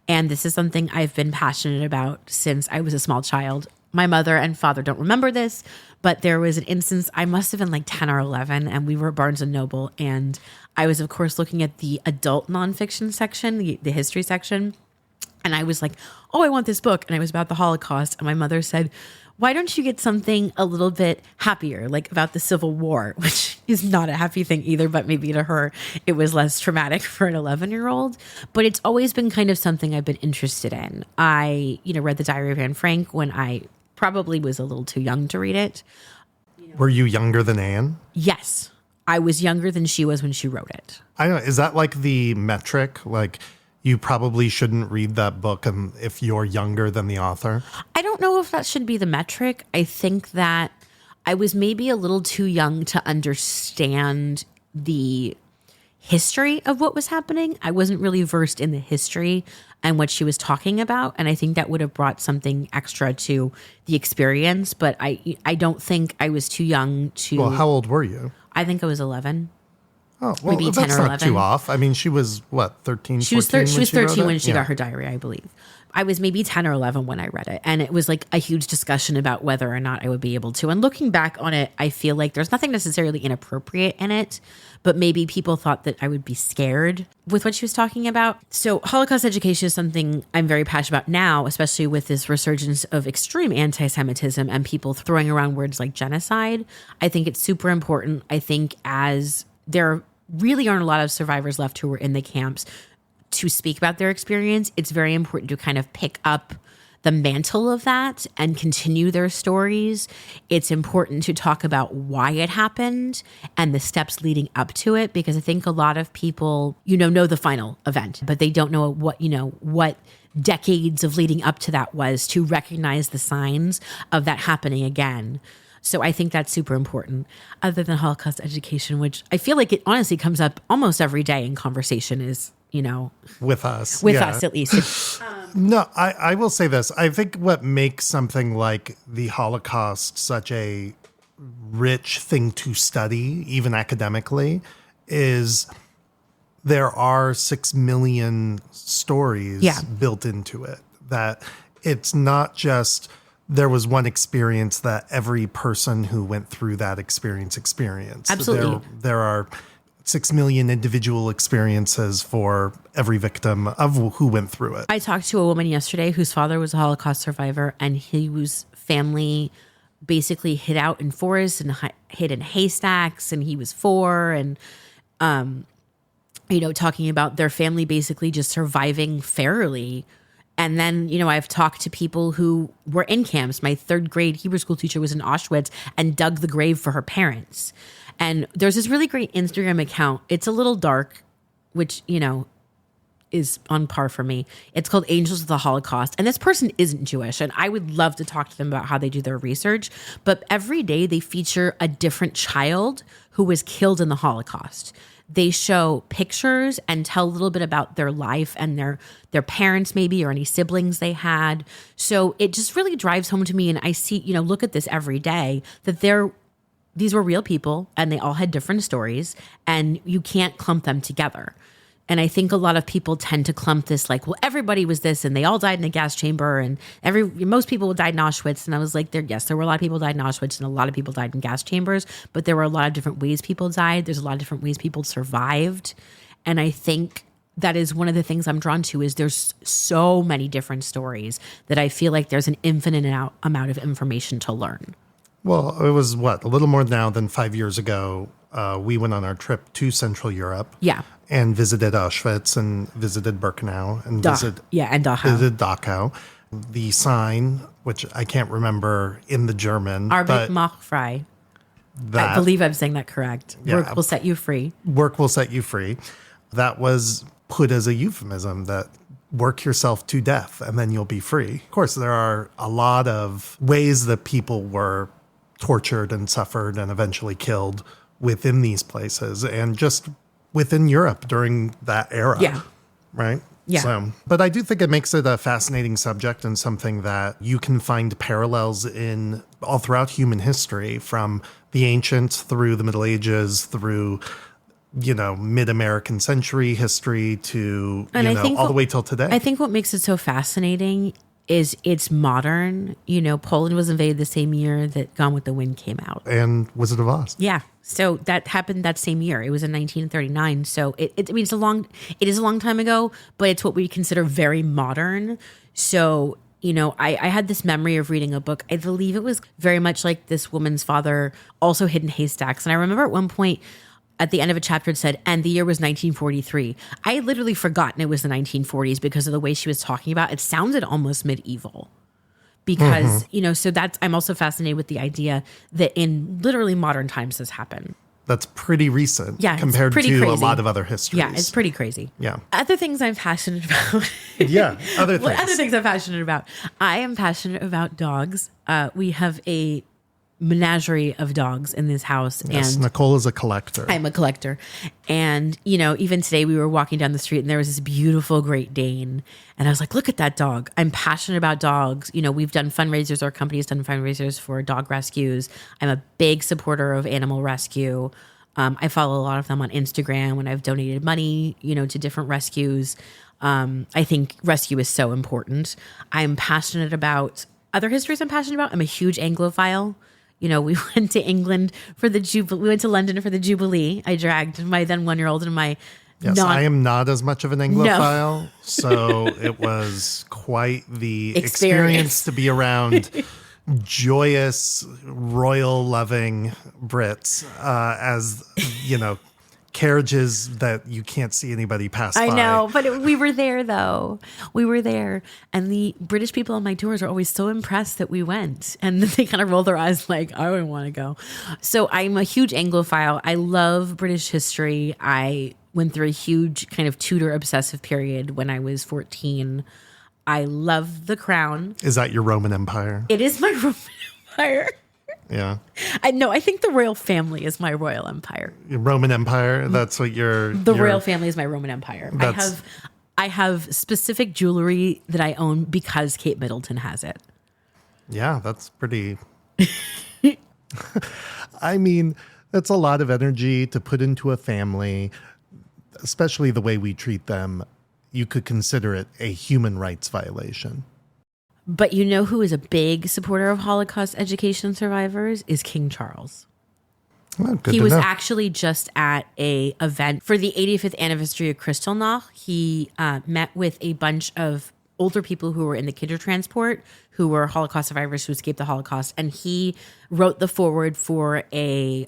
And this is something I've been passionate about since I was a small child. My mother and father don't remember this, but there was an instance, I must have been like 10 or 11, and we were at Barnes & Noble, and I was, of course, looking at the adult nonfiction section, the history section, and I was like, oh, I want this book, and it was about the Holocaust, and my mother said, why don't you get something a little bit happier, like about the Civil War, which is not a happy thing either, but maybe to her, it was less traumatic for an 11-year-old. But it's always been kind of something I've been interested in. I, read The Diary of Anne Frank when I probably was a little too young to read it. Were you younger than Anne? Yes. I was younger than she was when she wrote it. I don't know. Is that like the metric? Like, you probably shouldn't read that book if you're younger than the author? I don't know if that should be the metric. I think that I was maybe a little too young to understand the history of what was happening. I wasn't really versed in the history and what she was talking about. And I think that would have brought something extra to the experience. But I don't think I was too young to... Well, how old were you? I think I was 11. Oh, well, maybe 10 that's or 11. Not too off. I mean, she was, 13, she was 14 She was 13 when she got got her diary, I believe. I was maybe 10 or 11 when I read it. And it was like a huge discussion about whether or not I would be able to. And looking back on it, I feel like there's nothing necessarily inappropriate in it, but maybe people thought that I would be scared with what she was talking about. So Holocaust education is something I'm very passionate about now, especially with this resurgence of extreme anti-Semitism and people throwing around words like genocide. I think it's super important. I think as there really aren't a lot of survivors left who were in the camps to speak about their experience, it's very important to kind of pick up the mantle of that and continue their stories. It's important to talk about why it happened and the steps leading up to it, because I think a lot of people, know the final event, but they don't know what decades of leading up to that was to recognize the signs of that happening again. So I think that's super important. Other than Holocaust education, which I feel like it honestly comes up almost every day in conversation, is, with us. With us, at least. No, I will say this. I think what makes something like the Holocaust such a rich thing to study, even academically, is there are 6 million stories built into it. That it's not just... there was one experience that every person who went through that experience experienced. Absolutely. There are 6 million individual experiences for every victim of who went through it. I talked to a woman yesterday whose father was a Holocaust survivor, and his family basically hid out in forests and hid in haystacks, and he was 4, and talking about their family basically just surviving fairly And then, I've talked to people who were in camps. My third grade Hebrew school teacher was in Auschwitz and dug the grave for her parents. And there's this really great Instagram account. It's a little dark, which, is on par for me. It's called Angels of the Holocaust. And this person isn't Jewish. And I would love to talk to them about how they do their research. But every day they feature a different child who was killed in the Holocaust. They show pictures and tell a little bit about their life and their parents maybe, or any siblings they had. So it just really drives home to me. And I see, look at this every day, that these were real people and they all had different stories, and you can't clump them together. And I think a lot of people tend to clump this like, well, everybody was this and they all died in a gas chamber and most people died in Auschwitz. And I was like, there were a lot of people died in Auschwitz and a lot of people died in gas chambers, but there were a lot of different ways people died. There's a lot of different ways people survived. And I think that is one of the things I'm drawn to, is there's so many different stories that I feel like there's an infinite amount of information to learn. Well, it was a little more now than 5 years ago. We went on our trip to Central Europe. Yeah. And visited Auschwitz and visited Birkenau and visited Dachau. The sign, which I can't remember in the German. Arbeit macht frei. I believe I'm saying that correct. Yeah, work will set you free. Work will set you free. That was put as a euphemism, that work yourself to death and then you'll be free. Of course, there are a lot of ways that people were tortured and suffered and eventually killed within these places, and just within Europe during that era. Yeah. Right? Yeah. So, but I do think it makes it a fascinating subject and something that you can find parallels in all throughout human history, from the ancients through the Middle Ages, through, mid-American century history to, all the way till today. I think what makes it so fascinating is it's modern. Poland was invaded the same year that Gone with the Wind came out. And Wizard of Oz. Yeah. So that happened that same year. It was in 1939. So it is a long time ago, but it's what we consider very modern. So, I had this memory of reading a book. I believe it was very much like this woman's father also hid in haystacks. And I remember at one point at the end of a chapter, it said, and the year was 1943. I had literally forgotten it was the 1940s because of the way she was talking about it. It sounded almost medieval. Because, so I'm also fascinated with the idea that in literally modern times this happened. That's pretty recent compared to crazy. A lot of other histories. Yeah, it's pretty crazy. Yeah. Other things I'm passionate about. Other things. Other things I'm passionate about. I am passionate about dogs. We have a menagerie of dogs in this house. Yes, and Nicole is a collector. I'm a collector. And, even today we were walking down the street and there was this beautiful Great Dane. And I was like, look at that dog. I'm passionate about dogs. We've done fundraisers, our company's done fundraisers for dog rescues. I'm a big supporter of animal rescue. I follow a lot of them on Instagram when I've donated money, to different rescues. I think rescue is so important. I'm passionate about other histories I'm passionate about. I'm a huge Anglophile. We went to England for the Jubilee. We went to London for the Jubilee. I dragged my then 1-year-old and my I am not as much of an Anglophile, so it was quite the experience to be around joyous, royal-loving Brits, as carriages that you can't see anybody pass by. I know, but we were there, though. We were there. And the British people on my tours are always so impressed that we went. And they kind of roll their eyes like, I wouldn't want to go. So I'm a huge Anglophile. I love British history. I went through a huge kind of Tudor obsessive period when I was 14. I love the crown. Is that your Roman Empire? It is my Roman Empire. Yeah. I think the royal family is my royal empire. Your Roman Empire? That's what The royal family is my Roman empire. I have specific jewelry that I own because Kate Middleton has it. Yeah, that's pretty... I mean, that's a lot of energy to put into a family, especially the way we treat them. You could consider it a human rights violation. But who is a big supporter of Holocaust education survivors is King Charles. Well, he was actually just at a event for the 85th anniversary of Kristallnacht. He met with a bunch of older people who were in the Kindertransport, who were Holocaust survivors who escaped the Holocaust. And he wrote the foreword for a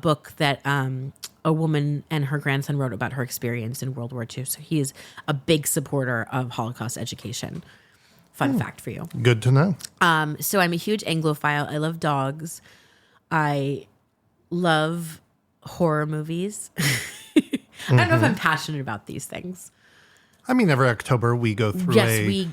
book that a woman and her grandson wrote about her experience in World War II. So he is a big supporter of Holocaust education. Fun fact for you. Good to know. So I'm a huge Anglophile. I love dogs. I love horror movies. I don't know if I'm passionate about these things. I mean, every October we go through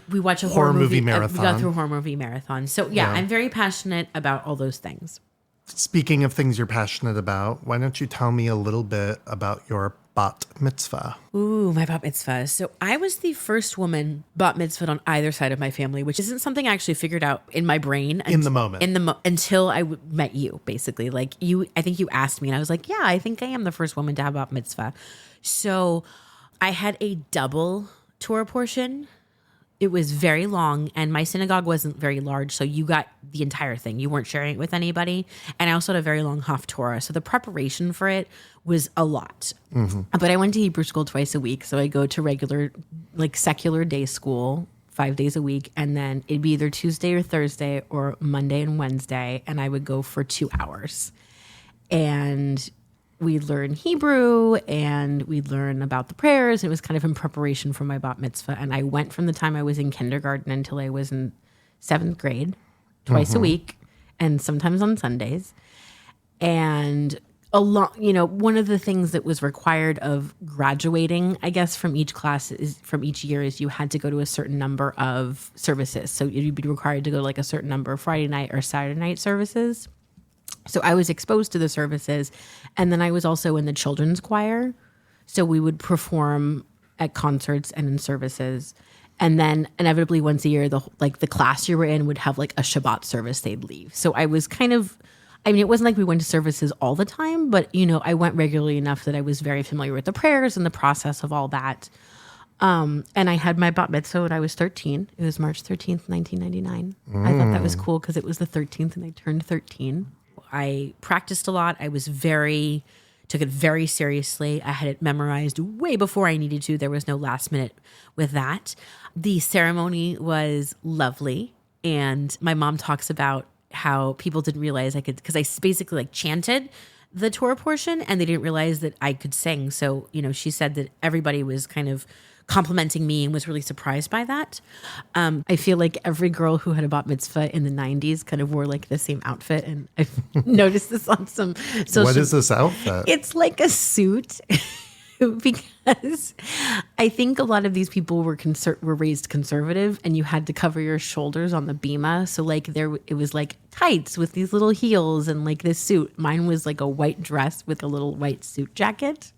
we watch a horror movie marathon. We go through a horror movie marathon. So yeah, I'm very passionate about all those things. Speaking of things you're passionate about, why don't you tell me a little bit about your Bat Mitzvah? Ooh, my Bat Mitzvah. So I was the first woman Bat Mitzvah on either side of my family, which isn't something I actually figured out in my brain. In the moment. Until I met you, basically. Like I think you asked me and I was like, yeah, I think I am the first woman to have Bat Mitzvah. So I had a double Torah portion. It was very long and my synagogue wasn't very large. So you got the entire thing. You weren't sharing it with anybody. And I also had a very long Haftorah. So the preparation for it was a lot. Mm-hmm. But I went to Hebrew school twice a week. So I go to regular, like secular day school 5 days a week. And then it'd be either Tuesday or Thursday or Monday and Wednesday. And I would go for 2 hours. And we'd learn Hebrew and we'd learn about the prayers. It was kind of in preparation for my Bat Mitzvah. And I went from the time I was in kindergarten until I was in 7th grade, twice a week, and sometimes on Sundays. And one of the things that was required of graduating, I guess, from each class from each year is you had to go to a certain number of services. So you'd be required to go to like a certain number of Friday night or Saturday night services. So I was exposed to the services. And then I was also in the children's choir. So we would perform at concerts and in services. And then inevitably once a year, the class you were in would have like a Shabbat service they'd leave. So I was it wasn't like we went to services all the time, but I went regularly enough that I was very familiar with the prayers and the process of all that. And I had my Bat Mitzvah when I was 13. It was March 13th, 1999. I thought that was cool because it was the 13th and I turned 13. I practiced a lot. I took it very seriously. I had it memorized way before I needed to. There was no last minute with that. The ceremony was lovely. And my mom talks about how people didn't realize I could, because I basically like chanted the Torah portion and they didn't realize that I could sing. So, she said that everybody was kind of complimenting me and was really surprised by that. I feel like every girl who had a Bat Mitzvah in the 90s kind of wore like the same outfit. And I've noticed this on some social... What is this outfit? It's like a suit because I think a lot of these people were raised conservative and you had to cover your shoulders on the bima. So like it was like tights with these little heels and like this suit. Mine was like a white dress with a little white suit jacket.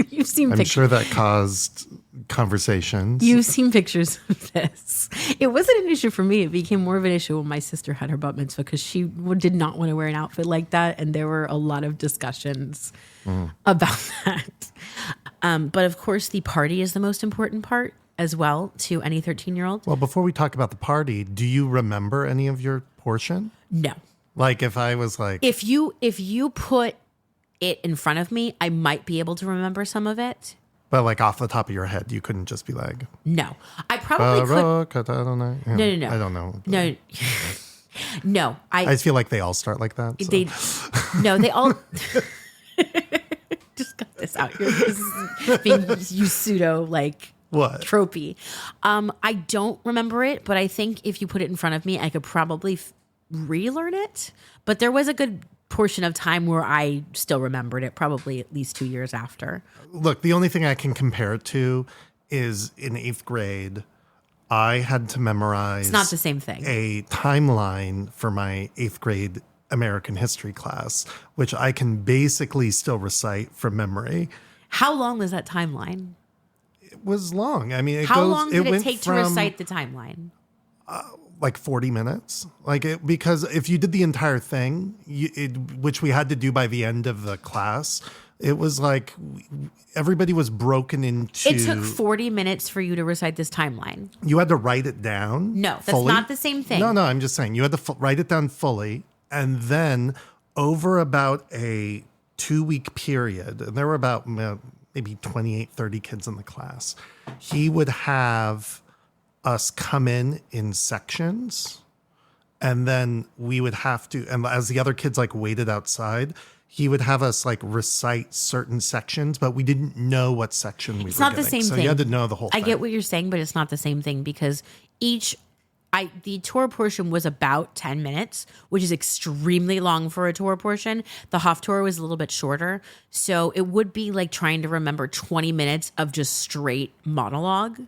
You've seen pictures. I'm sure that caused conversations. You've seen pictures of this. It wasn't an issue for me. It became more of an issue when my sister had her Bat Mitzvah because she did not want to wear an outfit like that. And there were a lot of discussions about that. But of course, the party is the most important part as well to any 13-year-old. Well, before we talk about the party, do you remember any of your portion? No. Like if I was like... If you put it in front of me, I might be able to remember some of it. But like off the top of your head, you couldn't just be like... No. I probably could... I don't know. Yeah, No. I don't know. No. No. I feel like they all start like that. So. They all... Just cut this out. This is being you pseudo like... What? Tropey. I don't remember it, but I think if you put it in front of me, I could probably relearn it. But there was a good portion of time where I still remembered it, probably at least 2 years after. Look, the only thing I can compare it to is in 8th grade, I had to memorize... It's not the same thing. ...a timeline for my 8th grade American history class, which I can basically still recite from memory. How long was that timeline? It was long. I mean, how long did it take to recite the timeline? Like 40 minutes. Because if you did the entire thing, which we had to do by the end of the class, it was like everybody was broken into... It took 40 minutes for you to recite this timeline. You had to write it down. No, that's fully. not the same thing. No, I'm just saying you had to write it down fully. And then over about a 2-week period, and there were about maybe 28, 30 kids in the class, he would have us come in sections, and then we would have to, and as the other kids like waited outside, he would have us like recite certain sections, but we didn't know what section we were It's not the getting. same so thing. You had to know the whole I thing. get what you're saying, but it's not the same thing because the tour portion was about 10 minutes, which is extremely long for a tour portion. The Hof tour was a little bit shorter. So it would be like trying to remember 20 minutes of just straight monologue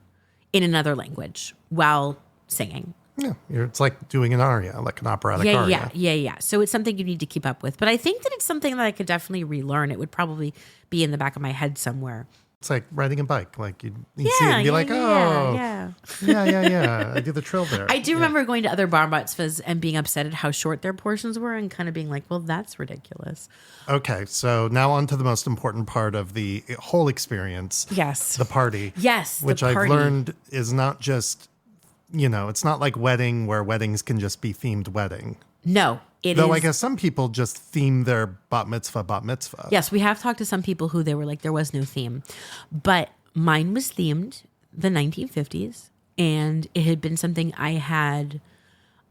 in another language while singing. Yeah, it's like doing an aria, like an operatic aria. Yeah. So it's something you need to keep up with. But I think that it's something that I could definitely relearn. It would probably be in the back of my head somewhere. It's like riding a bike. Like you'd see it and be like, yeah. I do the trill there. I do remember going to other bar mitzvahs and being upset at how short their portions were and kind of being like, well, that's ridiculous. Okay, so now on to the most important part of the whole experience. Yes. The party. Yes, Which the party. I've learned is not just, it's not like wedding where weddings can just be themed wedding. No, it Though is. I guess some people just theme their bat mitzvah. Yes, we have talked to some people who they were like, there was no theme. But mine was themed the 1950s. And it had been something I had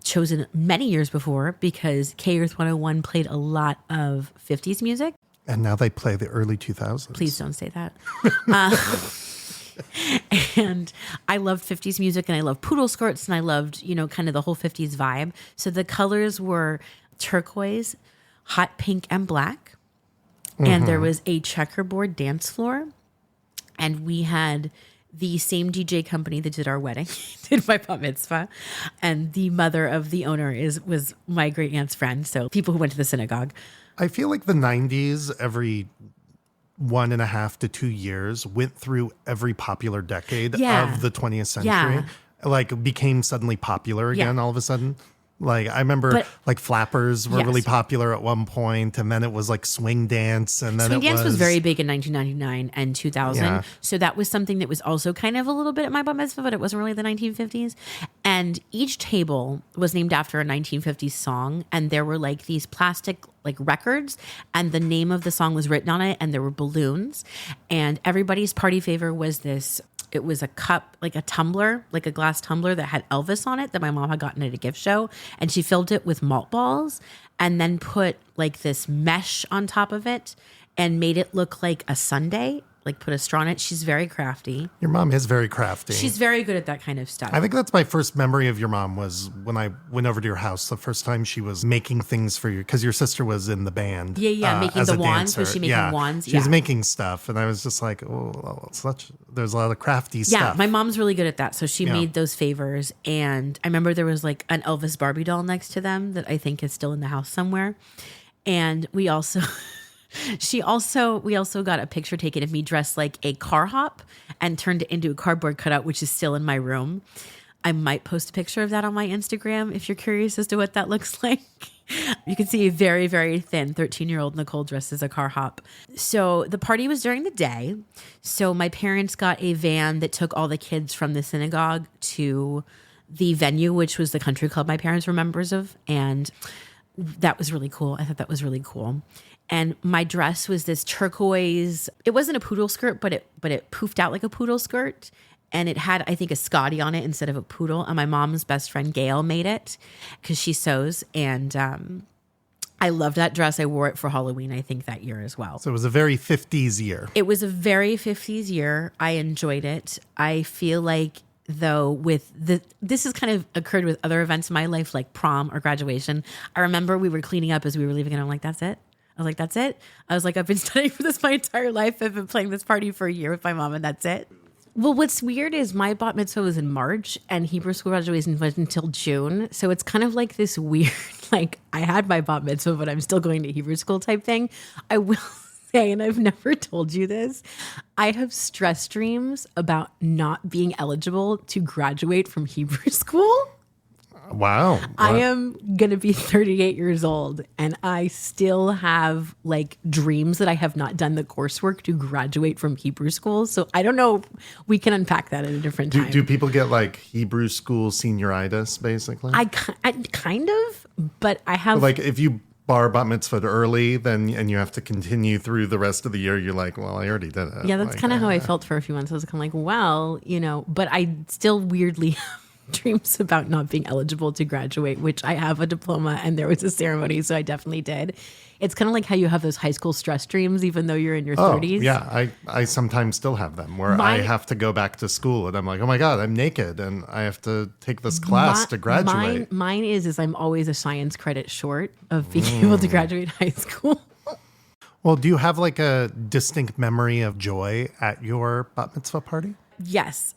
chosen many years before because K Earth 101 played a lot of 50s music. And now they play the early 2000s. Please don't say that. And I loved 50s music and I loved poodle skirts and I loved, kind of the whole 50s vibe. So the colors were turquoise, hot pink, and black. And there was a checkerboard dance floor. And we had the same DJ company that did our wedding, did my bat mitzvah. And the mother of the owner was my great aunt's friend. So people who went to the synagogue. I feel like the 90s, every 1.5 to 2 years, went through every popular decade of the 20th century. Yeah. Like became suddenly popular again all of a sudden. Like I remember like flappers were really popular at one point, and then it was like swing dance, and then swing dance was very big in 1999 and 2000. Yeah. So that was something that was also kind of a little bit at my bat mitzvah, but it wasn't really the 1950s. And each table was named after a 1950s song, and there were like these plastic like records, and the name of the song was written on it, and there were balloons, and everybody's party favor was this. It was a cup, like a tumbler, like a glass tumbler that had Elvis on it that my mom had gotten at a gift show. And she filled it with malt balls and then put like this mesh on top of it and made it look like a sundae, like put a straw in it. She's very crafty. Your mom is very crafty. She's very good at that kind of stuff. I think that's my first memory of your mom was when I went over to your house the first time she was making things for you because your sister was in the band. Making as the a wands. dancer. Was she making wands? She was making stuff, and I was just like, there's a lot of crafty stuff. Yeah, my mom's really good at that. So she made those favors. And I remember there was like an Elvis Barbie doll next to them that I think is still in the house somewhere. And we also... we also got a picture taken of me dressed like a car hop and turned it into a cardboard cutout, which is still in my room. I might post a picture of that on my Instagram if you're curious as to what that looks like. You can see a very, very thin 13-year-old Nicole dressed as a car hop. So the party was during the day. So my parents got a van that took all the kids from the synagogue to the venue, which was the country club my parents were members of. And that was really cool. I thought that was really cool. And my dress was this turquoise. It wasn't a poodle skirt, but it poofed out like a poodle skirt. And it had, I think, a Scotty on it instead of a poodle. And my mom's best friend, Gail, made it because she sews. And I loved that dress. I wore it for Halloween, I think, that year as well. So it was a very 50s year. It was a very 50s year. I enjoyed it. I feel like, though, this has kind of occurred with other events in my life, like prom or graduation. I remember we were cleaning up as we were leaving, and I'm like, that's it? I was like, that's it? I was like, I've been studying for this my entire life. I've been playing this party for a year with my mom, and that's it. Well, what's weird is my bat mitzvah was in March, and Hebrew school graduation was until June. So it's kind of like this weird, like, I had my bat mitzvah, but I'm still going to Hebrew school type thing. I will say, and I've never told you this, I have stress dreams about not being eligible to graduate from Hebrew school. Wow. I am going to be 38 years old, and I still have like dreams that I have not done the coursework to graduate from Hebrew school. So I don't know. We can unpack that at a different time. Do people get like Hebrew school senioritis, basically? I kind of, but I have... Like if you bar bat mitzvah early, and you have to continue through the rest of the year, you're like, well, I already did it. Yeah, that's kind of how I felt for a few months. I was kind of like, well, but I still weirdly dreams about not being eligible to graduate, which I have a diploma and there was a ceremony, so I definitely did. It's kind of like how you have those high school stress dreams, even though you're in your 30s. Yeah, I sometimes still have them where I have to go back to school and I'm like, oh my God, I'm naked and I have to take this class to graduate. Mine is I'm always a science credit short of being able to graduate high school. Well, do you have like a distinct memory of joy at your bat mitzvah party? Yes.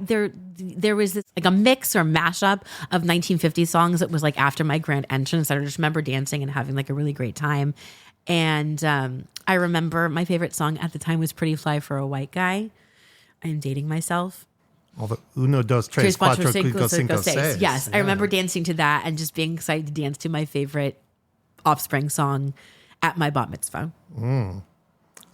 There was this, like a mix or mashup of 1950 songs that was like after my grand entrance. I just remember dancing and having like a really great time. And I remember my favorite song at the time was Pretty Fly for a White Guy. I'm dating myself. All the uno, dos, tres, cuatro, cinco, seis. Yes, yeah. I remember dancing to that and just being excited to dance to my favorite Offspring song at my bat mitzvah.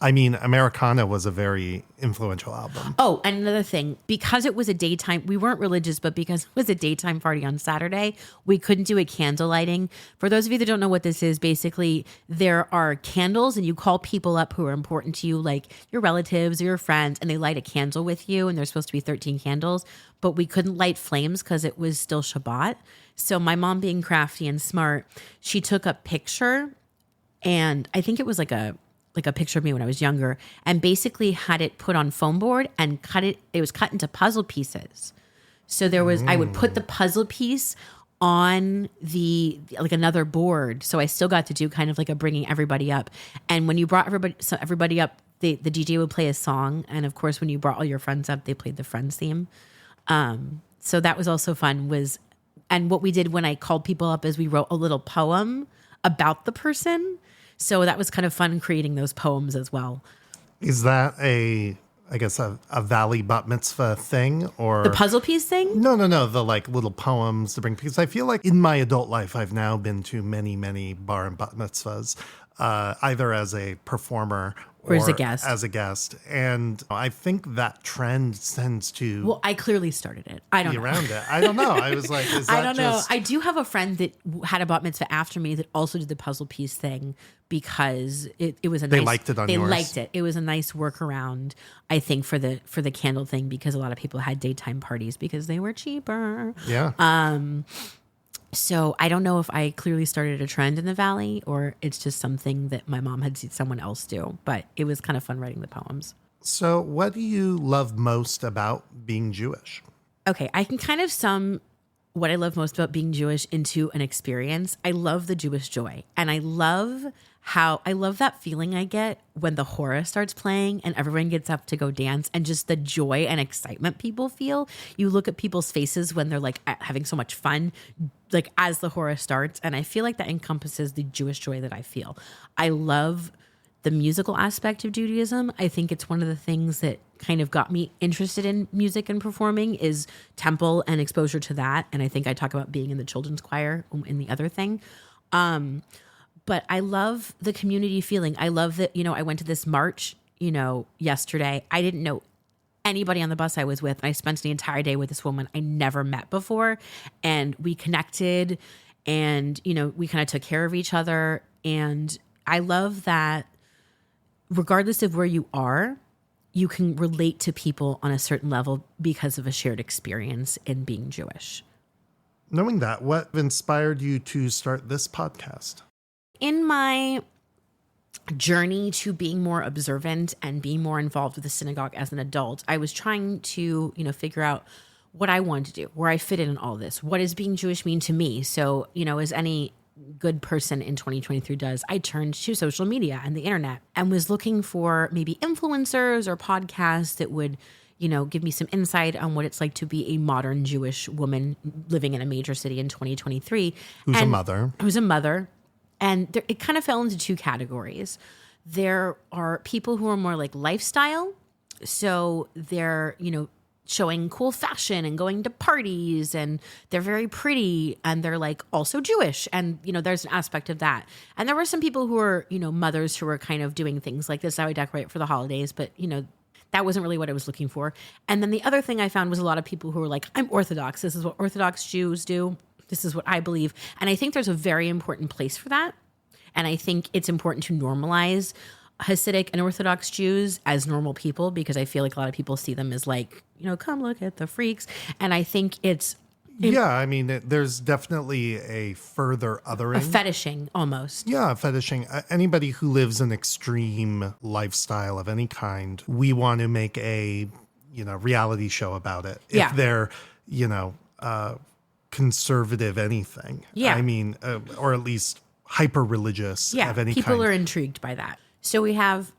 I mean, Americana was a very influential album. Oh, and another thing, because it was a daytime, we weren't religious, but because it was a daytime party on Saturday, we couldn't do a candle lighting. For those of you that don't know what this is, basically there are candles and you call people up who are important to you, like your relatives or your friends, and they light a candle with you, and there's supposed to be 13 candles, but we couldn't light flames because it was still Shabbat. So my mom, being crafty and smart, she took a picture, and I think it was like a picture of me when I was younger, and basically had it put on foam board and it was cut into puzzle pieces. So I would put the puzzle piece on like another board. So I still got to do kind of like a bringing everybody up. And when you brought everybody up, the DJ would play a song. And of course, when you brought all your friends up, they played the Friends theme. So that was also fun and what we did when I called people up is we wrote a little poem about the person. So that was kind of fun creating those poems as well. Is that a Valley bat mitzvah thing, or the puzzle piece thing? No. The like little poems to bring, because I feel like in my adult life, I've now been to many, many bar and bat mitzvahs, either as a performer or as a guest. And I think that trend tends to... Well, I clearly started it. I don't know. Around it. I don't know. I was like, is that I don't know. I do have a friend that had a bat mitzvah after me that also did the puzzle piece thing because it was a nice... They liked it on yours. They liked it. It was a nice workaround, I think, for the candle thing, because a lot of people had daytime parties because they were cheaper. Yeah. So I don't know if I clearly started a trend in the Valley or it's just something that my mom had seen someone else do, but it was kind of fun writing the poems. So what do you love most about being Jewish? Okay, I can kind of sum what I love most about being Jewish into an experience. I love the Jewish joy, and I love that feeling I get when the hora starts playing and everyone gets up to go dance, and just the joy and excitement people feel. You look at people's faces when they're like having so much fun, like as the hora starts. And I feel like that encompasses the Jewish joy that I feel. I love the musical aspect of Judaism. I think it's one of the things that kind of got me interested in music and performing is temple and exposure to that. And I think I talk about being in the children's choir in the other thing. But I love the community feeling. I love that, I went to this march, yesterday. I didn't know anybody on the bus I was with. And I spent the entire day with this woman I never met before. And we connected and, we kind of took care of each other. And I love that regardless of where you are, you can relate to people on a certain level because of a shared experience in being Jewish. Knowing that, what inspired you to start this podcast? In my journey to being more observant and being more involved with the synagogue as an adult, I was trying to, figure out what I wanted to do, where I fit in all this. What does being Jewish mean to me? So, as any good person in 2023 does, I turned to social media and the internet and was looking for maybe influencers or podcasts that would, give me some insight on what it's like to be a modern Jewish woman living in a major city in 2023. Who's a mother. And it kind of fell into two categories. There are people who are more like lifestyle. So they're, showing cool fashion and going to parties, and they're very pretty, and they're like also Jewish. And, there's an aspect of that. And there were some people who are, mothers who were kind of doing things like this. I would decorate for the holidays, but, that wasn't really what I was looking for. And then the other thing I found was a lot of people who were like, I'm Orthodox. This is what Orthodox Jews do. This is what I believe. And I think there's a very important place for that. And I think it's important to normalize Hasidic and Orthodox Jews as normal people, because I feel like a lot of people see them as like, come look at the freaks. And I think it's there's definitely a further othering. A fetishing almost. Yeah, fetishing. Anybody who lives an extreme lifestyle of any kind, we want to make a, reality show about it. Yeah. If they're, conservative anything. Yeah. Or at least hyper-religious of any kind. People are intrigued by that. So we have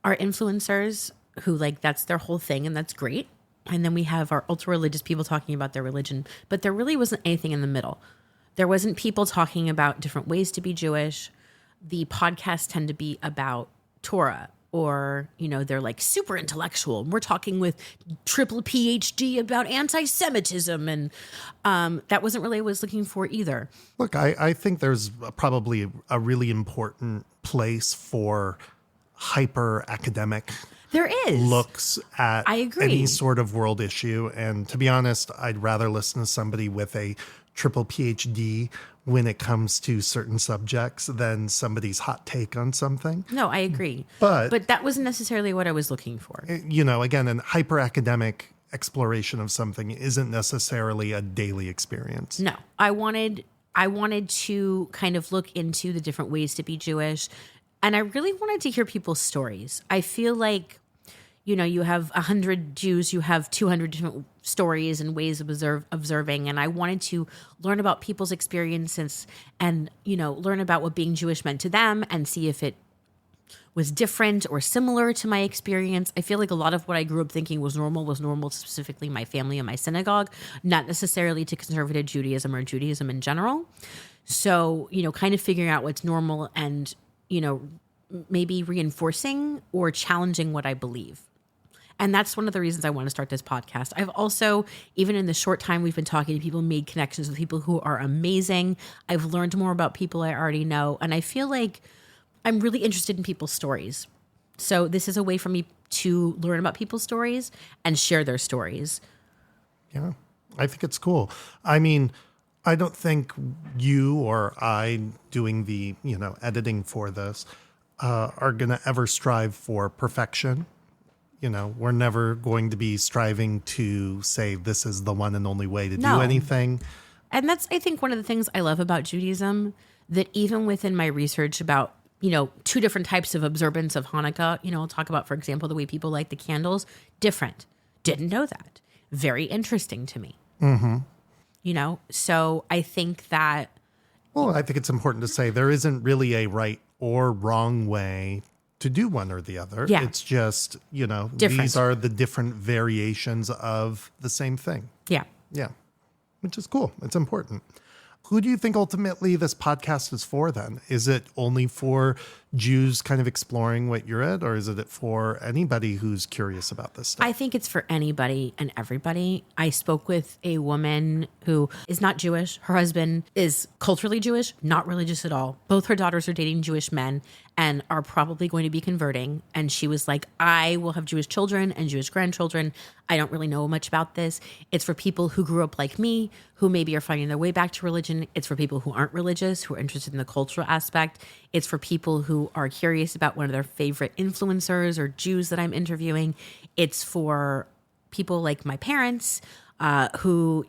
our influencers who that's their whole thing, and that's great. And then we have our ultra-religious people talking about their religion, but there really wasn't anything in the middle. There wasn't people talking about different ways to be Jewish. The podcasts tend to be about Torah, or, they're super intellectual. We're talking with triple PhD about anti-Semitism. And that wasn't really what I was looking for either. Look, I think there's probably a really important place for hyper academic there is looks at I agree. Any sort of world issue. And to be honest, I'd rather listen to somebody with a triple PhD when it comes to certain subjects than somebody's hot take on something. No, I agree. But that wasn't necessarily what I was looking for. Again, an hyper academic exploration of something isn't necessarily a daily experience. No, I wanted to kind of look into the different ways to be Jewish. And I really wanted to hear people's stories. I feel like, you have 100 Jews, you have 200 different stories and ways of observing. And I wanted to learn about people's experiences and, learn about what being Jewish meant to them and see if it was different or similar to my experience. I feel like a lot of what I grew up thinking was normal to specifically my family and my synagogue, not necessarily to conservative Judaism or Judaism in general. So, kind of figuring out what's normal and maybe reinforcing or challenging what I believe. And that's one of the reasons I want to start this podcast. I've also, even in the short time we've been talking to people, made connections with people who are amazing. I've learned more about people I already know. And I feel like I'm really interested in people's stories. So this is a way for me to learn about people's stories and share their stories. Yeah, I think it's cool. I don't think you or I doing the, editing for this are going to ever strive for perfection. We're never going to be striving to say this is the one and only way to do anything. And that's, I think, one of the things I love about Judaism, that even within my research about, two different types of observance of Hanukkah, I'll talk about, for example, the way people light the candles, different. Didn't know that. Very interesting to me. Mm-hmm. So I think that. Well, I think it's important to say there isn't really a right or wrong way to do one or the other. Yeah. It's just, different. These are the different variations of the same thing. Yeah. Yeah. Which is cool. It's important. Who do you think ultimately this podcast is for then? Is it only for Jews kind of exploring what you're at, or is it for anybody who's curious about this stuff? I think it's for anybody and everybody. I spoke with a woman who is not Jewish. Her husband is culturally Jewish, not religious at all. Both her daughters are dating Jewish men and are probably going to be converting. And she was like, I will have Jewish children and Jewish grandchildren. I don't really know much about this. It's for people who grew up like me, who maybe are finding their way back to religion. It's for people who aren't religious, who are interested in the cultural aspect. It's for people who are curious about one of their favorite influencers or Jews that I'm interviewing. It's for people like my parents who,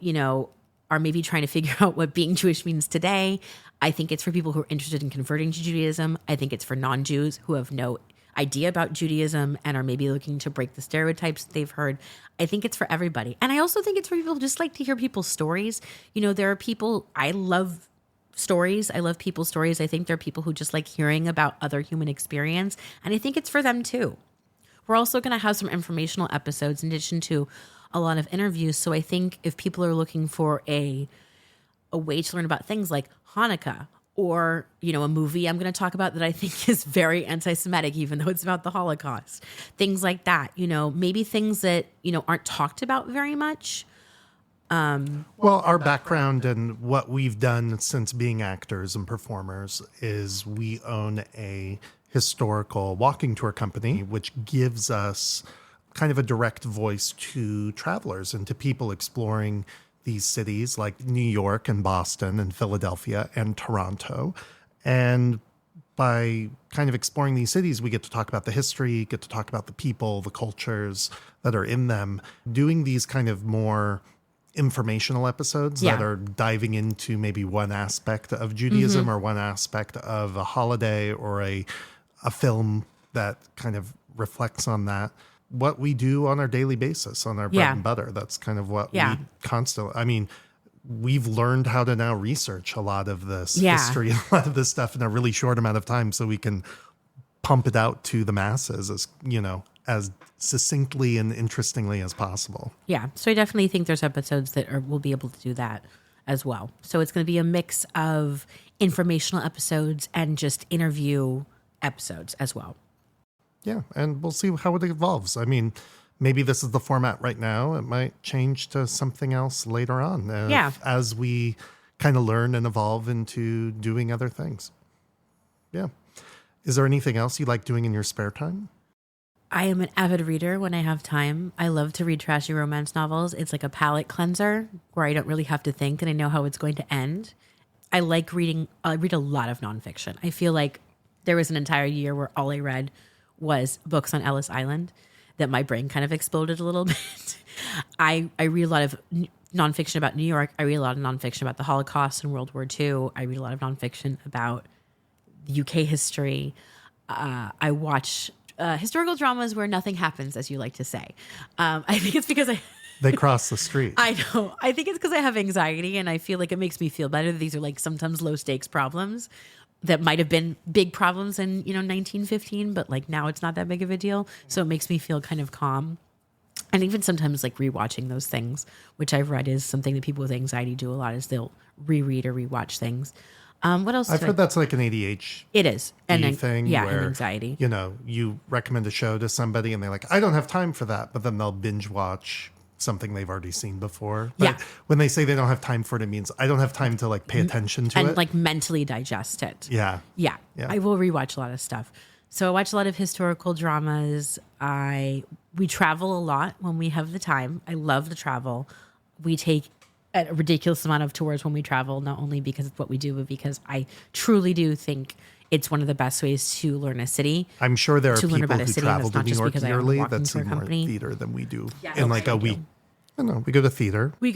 are maybe trying to figure out what being Jewish means today. I think it's for people who are interested in converting to Judaism. I think it's for non-Jews who have no idea about Judaism and are maybe looking to break the stereotypes that they've heard. I think it's for everybody. And I also think it's for people who just like to hear people's stories. There are people, I love stories. I love people's stories. I think there are people who just like hearing about other human experience. And I think it's for them too. We're also going to have some informational episodes in addition to a lot of interviews. So I think if people are looking for a way to learn about things like Hanukkah or, a movie I'm going to talk about that I think is very anti-Semitic, even though it's about the Holocaust, things like that, maybe things that, aren't talked about very much. Well, our background and what we've done since being actors and performers is we own a historical walking tour company, which gives us kind of a direct voice to travelers and to people exploring these cities like New York and Boston and Philadelphia and Toronto. And by kind of exploring these cities, we get to talk about the history, get to talk about the people, the cultures that are in them. Doing these kind of more informational episodes that are diving into maybe one aspect of Judaism or one aspect of a holiday or a film that kind of reflects on that. What we do on our daily basis, on our bread and butter. That's kind of what we constantly, I mean, we've learned how to now research a lot of this history, a lot of this stuff in a really short amount of time so we can pump it out to the masses as, you know, as succinctly and interestingly as possible. Yeah. So I definitely think there's episodes that will be able to do that as well. So it's going to be a mix of informational episodes and just interview episodes as well. Yeah. And we'll see how it evolves. I mean, maybe this is the format right now. It might change to something else later on. As we kind of learn and evolve into doing other things. Yeah. Is there anything else you like doing in your spare time? I am an avid reader when I have time. I love to read trashy romance novels. It's like a palate cleanser where I don't really have to think and I know how it's going to end. I like reading. I read a lot of nonfiction. I feel like there was an entire year where all I read was books on Ellis Island that my brain kind of exploded a little bit. I read a lot of nonfiction about New York. I read a lot of nonfiction about the Holocaust and World War II. I read a lot of nonfiction about the UK history. I watch historical dramas where nothing happens, as you like to say. I think it's because they cross the street. I know. I think it's because I have anxiety and I feel like it makes me feel better. These are like sometimes low stakes problems that might have been big problems in, 1915, but like now it's not that big of a deal. So it makes me feel kind of calm. And even sometimes like rewatching those things, which I've read is something that people with anxiety do a lot, is they'll reread or rewatch things. What else? I've heard that's like an ADHD it is. And thing. Yeah, where, and anxiety. You recommend a show to somebody and they're like, I don't have time for that. But then they'll binge watch something they've already seen before. But when they say they don't have time for it, it means I don't have time to like pay attention to it. And like mentally digest it. Yeah. I will rewatch a lot of stuff. So I watch a lot of historical dramas. We travel a lot when we have the time. I love to travel. We take a ridiculous amount of tours when we travel, not only because it's what we do, but because I truly do think it's one of the best ways to learn a city. I'm sure there are people who travel to New York yearly that see more theater than we do in like a week. I don't know. We go to theater. When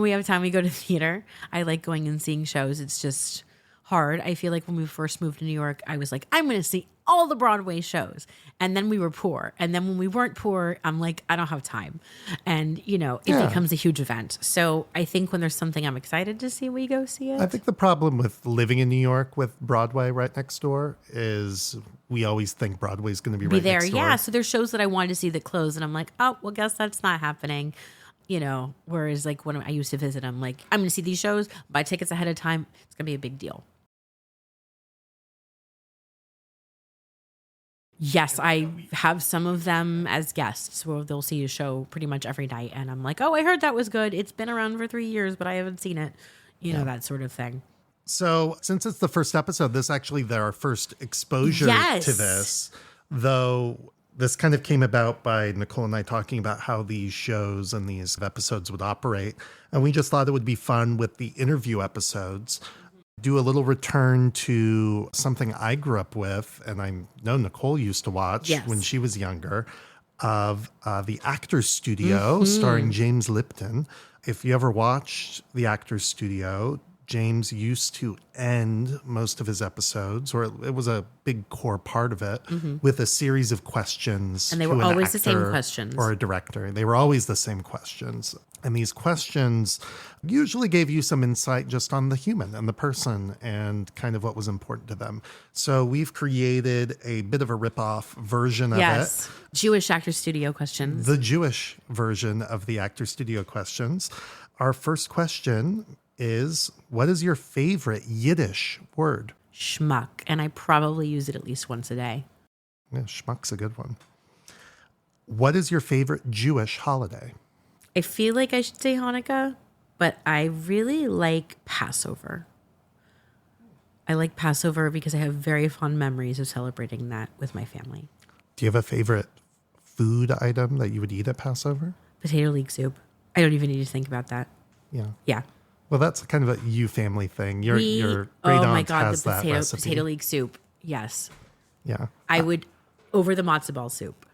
we have time, we go to theater. I like going and seeing shows. It's just hard. I feel like when we first moved to New York, I was like, I'm going to see all the Broadway shows. And then we were poor. And then when we weren't poor, I'm like, I don't have time. And, it becomes a huge event. So I think when there's something I'm excited to see, we go see it. I think the problem with living in New York with Broadway right next door is we always think Broadway's going to be right there. next door. Yeah. So there's shows that I wanted to see that closed. And I'm like, oh, well, guess that's not happening. Whereas like when I used to visit, I'm like, I'm going to see these shows, buy tickets ahead of time. It's going to be a big deal. Yes, I have some of them as guests where they'll see a show pretty much every night. And I'm like, oh, I heard that was good. It's been around for 3 years, but I haven't seen it. That sort of thing. So since it's the first episode, this actually our first exposure to this, though this kind of came about by Nicole and I talking about how these shows and these episodes would operate. And we just thought it would be fun with the interview episodes. Do a little return to something I grew up with, and I know Nicole used to watch when she was younger, of The Actors Studio, starring James Lipton. If you ever watched The Actors Studio, James used to end most of his episodes, or it was a big core part of it, with a series of questions. And they were always the same questions. Or a director. They were always the same questions. And these questions usually gave you some insight just on the human and the person and kind of what was important to them. So we've created a bit of a ripoff version of it. Jewish Actors Studio questions. The Jewish version of the Actors Studio questions. Our first question is, what is your favorite Yiddish word? Schmuck. And I probably use it at least once a day. Yeah, schmuck's a good one. What is your favorite Jewish holiday? I feel like I should say Hanukkah, but I really like Passover. I like Passover because I have very fond memories of celebrating that with my family. Do you have a favorite food item that you would eat at Passover? Potato leek soup. I don't even need to think about that. Yeah. Yeah. Well, that's kind of a you family thing. Your great aunt has that recipe. Potato leek soup. Yes. Yeah. I would over the matzo ball soup.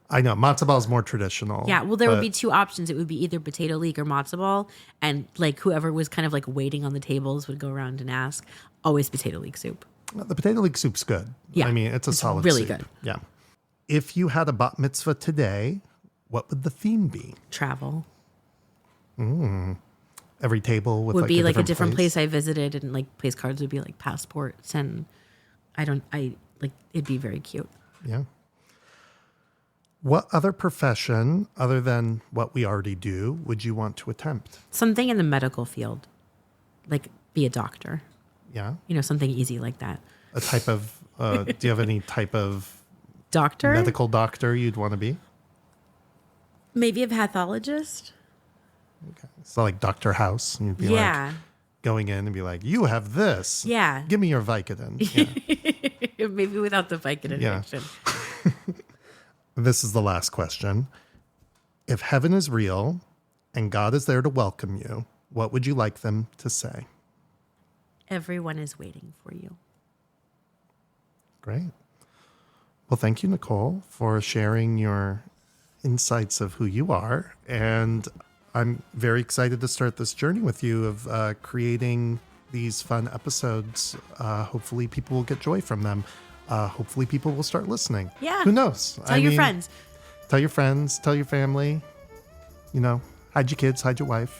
I know matzo ball is more traditional. Yeah, well, there would be two options. It would be either potato leek or matzo ball, and like whoever was kind of like waiting on the tables would go around and ask. Always potato leek soup. The potato leek soup's good. Yeah, I mean, it's a solid really soup. Good. Yeah. If you had a bat mitzvah today, what would the theme be? Travel. Every table would be like a different place I visited, and like place cards would be like passports, and it'd be very cute. Yeah. What other profession, other than what we already do, would you want to attempt? Something in the medical field, like be a doctor. Yeah. Something easy like that. A type of, do you have any type of doctor? Medical doctor you'd want to be? Maybe a pathologist. Okay. So like Dr. House. And you'd be like going in and be like, you have this. Yeah. Give me your Vicodin. Yeah. Maybe without the Vicodin injection. This is the last question. If heaven is real and God is there to welcome you, what would you like them to say? Everyone is waiting for you. Great. Well, thank you, Nicole, for sharing your insights of who you are. And I'm very excited to start this journey with you of creating these fun episodes. Hopefully people will get joy from them. Hopefully people will start listening. Yeah. Who knows? Tell your friends. Tell your friends. Tell your family. Hide your kids. Hide your wife.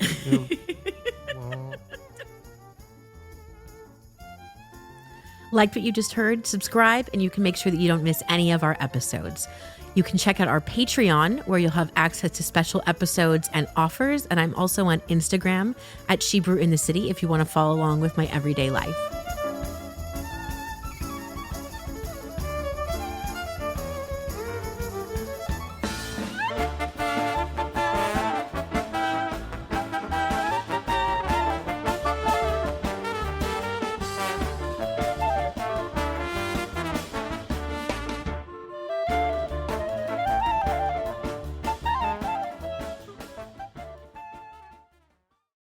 Liked what you just heard? Subscribe, and you can make sure that you don't miss any of our episodes. You can check out our Patreon, where you'll have access to special episodes and offers. And I'm also on Instagram at SheBrewInTheCity if you want to follow along with my everyday life.